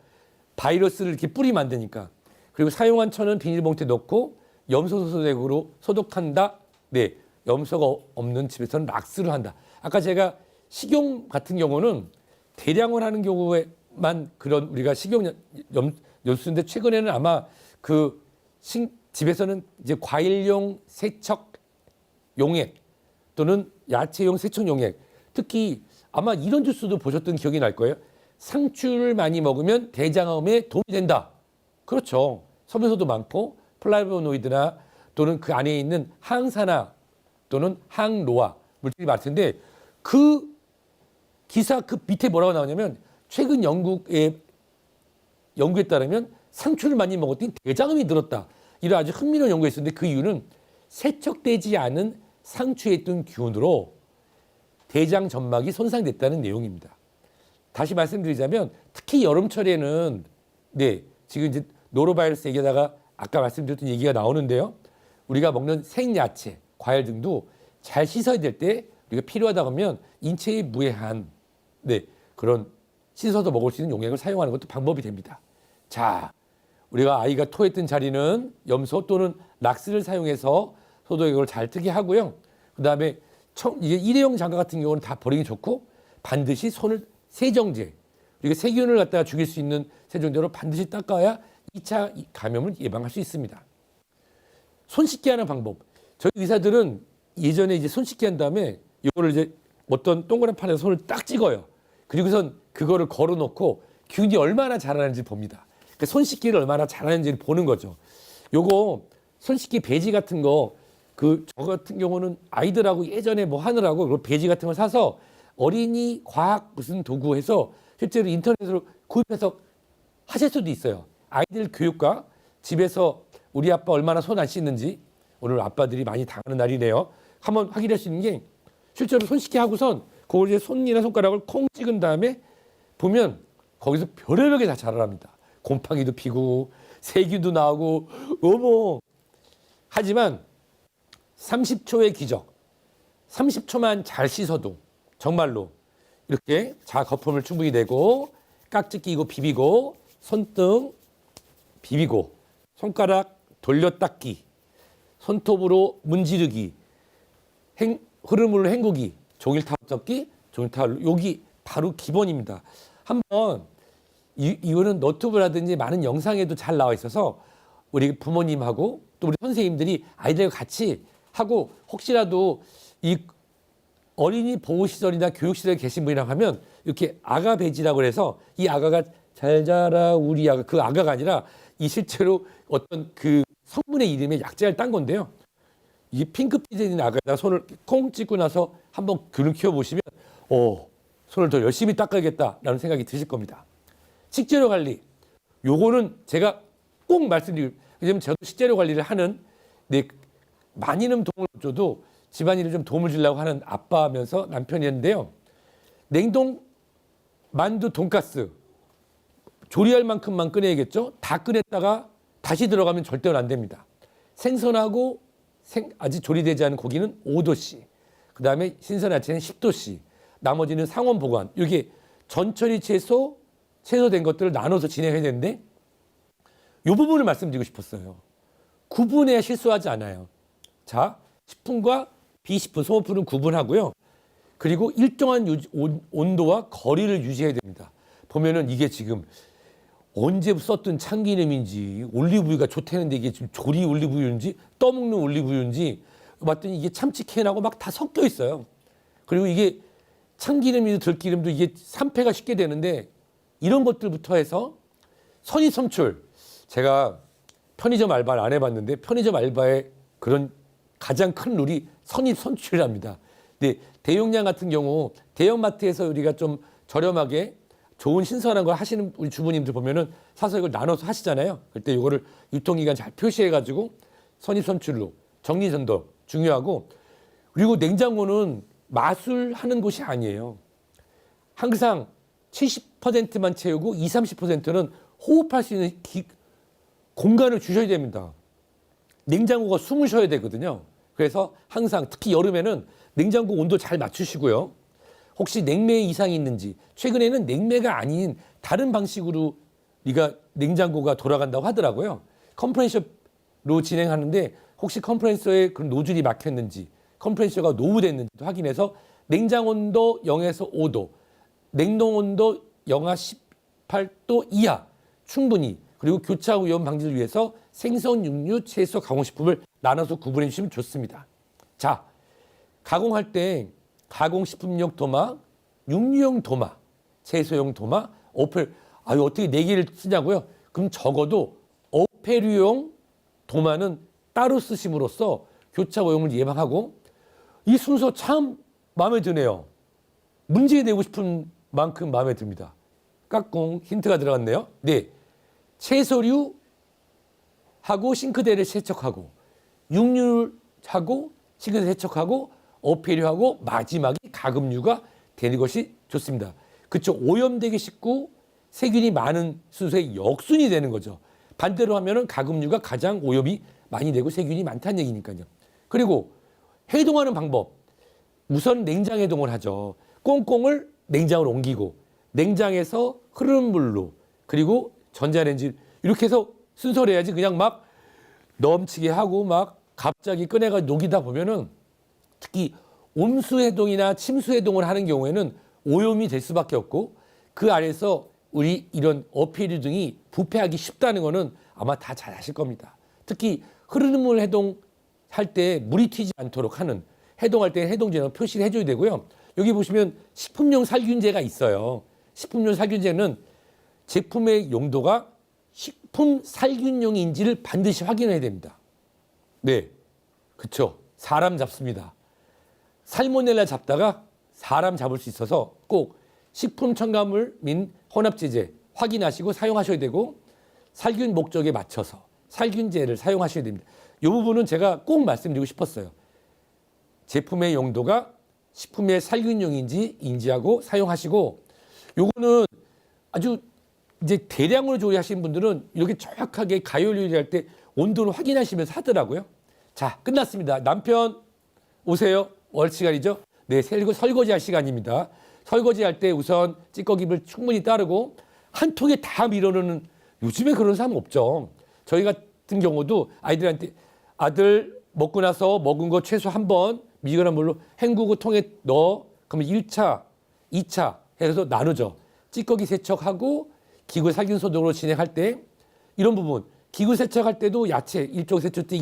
바이러스를 이렇게 뿌리면 안 되니까. 그리고 사용한 천은 비닐봉투에 넣고 염소소독으로 소독한다. 네, 염소가 없는 집에서는 락스를 한다. 아까 제가 식용 같은 경우는 대량을 하는 경우에만 그런 우리가 식용 연수인데 최근에는 아마 그 집에서는 이제 과일용 세척 용액 또는 야채용 세척 용액 특히 아마 이런 주스도 보셨던 기억이 날 거예요. 상추를 많이 먹으면 대장암에 도움이 된다. 그렇죠. 섬유소도 많고 플라보노이드나 또는 그 안에 있는 항산화 또는 항노화 물질이 많은데 그 기사 그 밑에 뭐라고 나오냐면 최근 연구에 따르면 상추를 많이 먹었더니 대장암이 늘었다. 이런 아주 흥미로운 연구가 있었는데 그 이유는 세척되지 않은 상추에 있던 균으로 대장 점막이 손상됐다는 내용입니다. 다시 말씀드리자면 특히 여름철에는 네 지금 이제 노로바이러스 얘기하다가 아까 말씀드렸던 얘기가 나오는데요. 우리가 먹는 생야채, 과일 등도 잘 씻어야 될 때 우리가 필요하다 하면 인체에 무해한 네 그런 씻어서 먹을 수 있는 용액을 사용하는 것도 방법이 됩니다. 자, 우리가 아이가 토했던 자리는 염소 또는 락스를 사용해서 소독액을 잘 뜨게 하고요. 그다음에 이게 일회용 장갑 같은 경우는 다 버리기 좋고 반드시 손을 세정제, 우리가 세균을 갖다가 죽일 수 있는 세정제로 반드시 닦아야 2차 감염을 예방할 수 있습니다. 손 씻기 하는 방법. 저희 의사들은 예전에 이제 손 씻기 한 다음에 이거를 이제 어떤 동그란 판에 손을 딱 찍어요. 그리고선 그거를 걸어놓고 균이 얼마나 자라는지 봅니다. 그러니까 손 씻기를 얼마나 잘하는지를 보는 거죠. 요거 손 씻기 배지 같은 거 저 같은 경우는 아이들하고 예전에 뭐 하느라고 그 배지 같은 걸 사서 어린이 과학 무슨 도구 해서 실제로 인터넷으로 구입해서 하실 수도 있어요. 아이들 교육과 집에서 우리 아빠 얼마나 손 안 씻는지 오늘 아빠들이 많이 당하는 날이네요. 한번 확인할 수 있는 게 실제로 손 씻기 하고선 그걸 이제 손이나 손가락을 콩 찍은 다음에 보면 거기서 별의별 게 다 자라납니다. 곰팡이도 피고 세균도 나오고 어머. 하지만 30초의 기적. 30초만 잘 씻어도 정말로 이렇게 거품을 충분히 내고 깍지 끼고 비비고 손등 비비고 손가락 돌려 닦기 손톱으로 문지르기 흐름으로 헹구기 종일 타올 접기 종일 타올 여기 바로 기본입니다. 한번 이거는 너튜브라든지 많은 영상에도 잘 나와 있어서 우리 부모님하고 또 우리 선생님들이 아이들과 같이 하고 혹시라도 이 어린이 보호시설이나 교육시설에 계신 분이라고 하면 이렇게 아가 배지라고 해서 이 아가가 잘 자라 우리 아가 그 아가가 아니라 이 실제로 어떤 그 성분의 이름에 약자를 딴 건데요. 이 핑크빛에 있는 아가에다 손을 콩 찍고 나서 한번 균을 키워보시면 손을 더 열심히 닦아야겠다라는 생각이 드실 겁니다. 식재료 관리 요거는 제가 꼭 말씀드리고 왜냐면 저도 식재료 관리를 하는 많이는 도움을 못 줘도 집안일을 좀 도움을 주려고 하는 아빠면서 남편이었는데요. 냉동 만두 돈가스 조리할 만큼만 꺼내야겠죠. 다 꺼냈다가 다시 들어가면 절대로 안 됩니다. 생선하고 아직 조리되지 않은 고기는 5도씨 그 다음에 신선 야채는 10도씨 나머지는 상온 보관 이게 전처리 채소된 것들을 나눠서 진행해야 되는데 이 부분을 말씀드리고 싶었어요. 구분해야 실수하지 않아요. 자, 식품과 비식품, 소모품은 구분하고요. 그리고 일정한 온도와 거리를 유지해야 됩니다. 보면은 이게 지금 언제 썼던 참기름인지 올리브유가 좋다는데 이게 지금 조리 올리브유인지 떠먹는 올리브유인지 봤더니 이게 참치캔하고 막 다 섞여 있어요. 그리고 이게 참기름이든 들기름도 이게 산패가 쉽게 되는데 이런 것들부터 해서 선입선출 제가 편의점 알바를 안 해봤는데 편의점 알바의 그런 가장 큰 룰이 선입선출이랍니다. 근데 대용량 같은 경우 대형마트에서 우리가 좀 저렴하게 좋은 신선한 걸 하시는 우리 주부님들 보면은 사서 이걸 나눠서 하시잖아요. 그때 이거를 유통기간 잘 표시해가지고 선입선출로 정리전도 중요하고 그리고 냉장고는 마술하는 곳이 아니에요. 항상 70%만 채우고 20, 30%는 호흡할 수 있는 공간을 주셔야 됩니다. 냉장고가 숨을 쉬어야 되거든요. 그래서 항상 특히 여름에는 냉장고 온도 잘 맞추시고요. 혹시 냉매 이상이 있는지 최근에는 냉매가 아닌 다른 방식으로 우리가 냉장고가 돌아간다고 하더라고요. 컴프레셔로 진행하는데 혹시 컴프레서에 그런 노즐이 막혔는지 컴프레셔가 노후됐는지도 확인해서 냉장온도 0에서 5도 냉동온도 영하 18도 이하 충분히 그리고 교차 오염 방지를 위해서 생선, 육류, 채소, 가공식품을 나눠서 구분해 주시면 좋습니다. 자, 가공할 때 가공식품용 도마, 육류용 도마, 채소용 도마, 어떻게 4개를 쓰냐고요? 그럼 적어도 어패류용 도마는 따로 쓰심으로써 교차 오염을 예방하고 이 순서 참 마음에 드네요. 문제 내고 싶은 만큼 마음에 듭니다. 깍꿍 힌트가 들어갔네요. 네, 채소류하고 싱크대를 세척하고 육류하고 싱크대 세척하고 어패류하고 마지막에 가금류가 되는 것이 좋습니다. 그렇죠. 오염되기 쉽고 세균이 많은 순서의 역순이 되는 거죠. 반대로 하면은 가금류가 가장 오염이 많이 되고 세균이 많다는 얘기니까요. 그리고 해동하는 방법. 우선 냉장 해동을 하죠. 꽁꽁을 냉장으로 옮기고 냉장에서 흐르는 물로 그리고 전자레인지 이렇게 해서 순서를 해야지 그냥 막 넘치게 하고 막 갑자기 꺼내가 녹이다 보면은 특히 온수 해동이나 침수 해동을 하는 경우에는 오염이 될 수밖에 없고 그 안에서 우리 이런 어패류 등이 부패하기 쉽다는 거는 아마 다 잘 아실 겁니다. 특히 흐르는 물 해동할 때 물이 튀지 않도록 하는 해동할 때 해동제는 표시를 해줘야 되고요. 여기 보시면 식품용 살균제가 있어요. 식품용 살균제는 제품의 용도가 식품 살균용인지를 반드시 확인해야 됩니다. 네, 그렇죠. 사람 잡습니다. 살모넬라 잡다가 사람 잡을 수 있어서 꼭 식품 첨가물 및 혼합제제 확인하시고 사용하셔야 되고 살균 목적에 맞춰서 살균제를 사용하셔야 됩니다. 이 부분은 제가 꼭 말씀드리고 싶었어요. 제품의 용도가 식품의 살균용인지 인지하고 사용하시고 요거는 아주 이제 대량으로 조리하시는 분들은 이렇게 정확하게 가열 요리할 때 온도를 확인하시면서 하더라고요. 자, 끝났습니다. 남편 오세요. 월 시간이죠. 네, 설거지 할 시간입니다. 설거지 할 때 우선 찌꺼기를 충분히 따르고 한 통에 다 밀어넣는 요즘에 그런 사람 없죠. 저희 같은 경우도 아이들한테 아들 먹고 나서 먹은 거 최소 한 번 미지근한 물로 헹구고 통에 넣어. 그러면 1차, 2차 해서 나누죠. 찌꺼기 세척하고 기구 살균 소독으로 진행할 때 이런 부분 기구 세척할 때도 야채 일종 세척제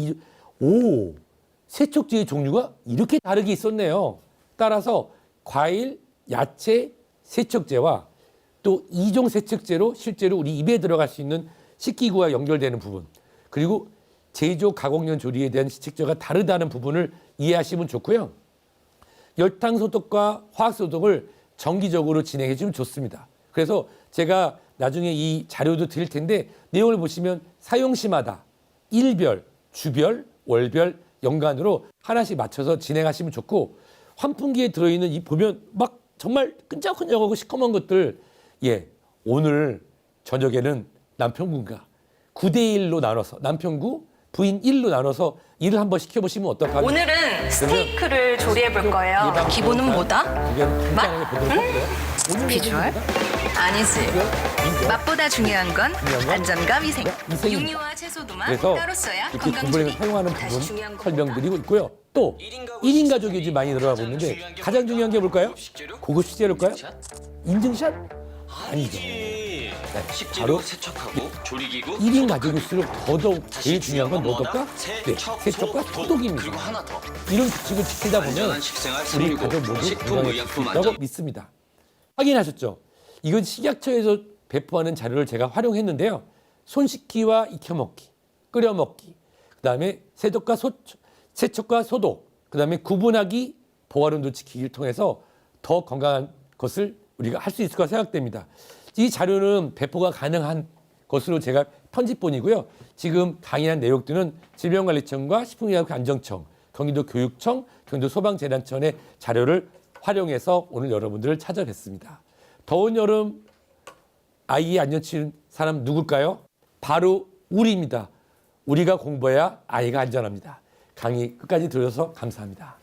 세척제의 종류가 이렇게 다르게 있었네요. 따라서 과일, 야채 세척제와 또 2종 세척제로 실제로 우리 입에 들어갈 수 있는 식기구와 연결되는 부분 그리고 제조 가공용 조리에 대한 세척제가 다르다는 부분을 이해하시면 좋고요. 열탕 소독과 화학 소독을 정기적으로 진행해 주면 좋습니다. 그래서 제가 나중에 이 자료도 드릴 텐데 내용을 보시면 사용시마다 일별, 주별, 월별, 연간으로 하나씩 맞춰서 진행하시면 좋고 환풍기에 들어있는 이 보면 막 정말 끈적끈적하고 시커먼 것들 오늘 저녁에는 남편분과 9대1로 나눠서 남편구 부인 1로 나눠서 일을 한번 시켜보시면 어떨까? 오늘은 스테이크를 조리해 볼 거예요. 기본은 뭐다? 맛? 비주얼? 아니지. 맛보다 중요한 건 안전과 위생. 육류와 채소도만 그래서 따로 써야 이렇게 건강 구분해서 조리. 사용하는 다시 부분 중요한 거 설명드리고 있고요. 또 1인 가족이 지금 많이 늘어나고 있는데 가장 중요한 게 뭘까요? 고급 식재료일까요? 인증샷? 아니죠. 바로 조리기구 1인 가족일수록 더더욱 제일 중요한 건 뭐일까? 세척과 소독입니다. 그리고 하나 더. 이런 규칙을 지키다 보면 안전한 식생활 우리 승리고 가족 모두 식품 건강해질 수 의약품 있다고 안전. 믿습니다. 확인하셨죠? 이건 식약처에서 배포하는 자료를 제가 활용했는데요. 손 씻기와 익혀먹기, 끓여먹기, 그다음에 세척과 소독, 그다음에 구분하기, 보관온도 지키기를 통해서 더 건강한 것을 우리가 할 수 있을 거라 생각됩니다. 이 자료는 배포가 가능한 것으로 제가 편집본이고요. 지금 강의한 내용들은 질병관리청과 식품의약품안전청, 경기도 교육청, 경기도 소방재난청의 자료를 활용해서 오늘 여러분들을 찾아뵙습니다. 더운 여름 아이의 안전 치는 사람 누굴까요? 바로 우리입니다. 우리가 공부해야 아이가 안전합니다. 강의 끝까지 들어줘서 감사합니다.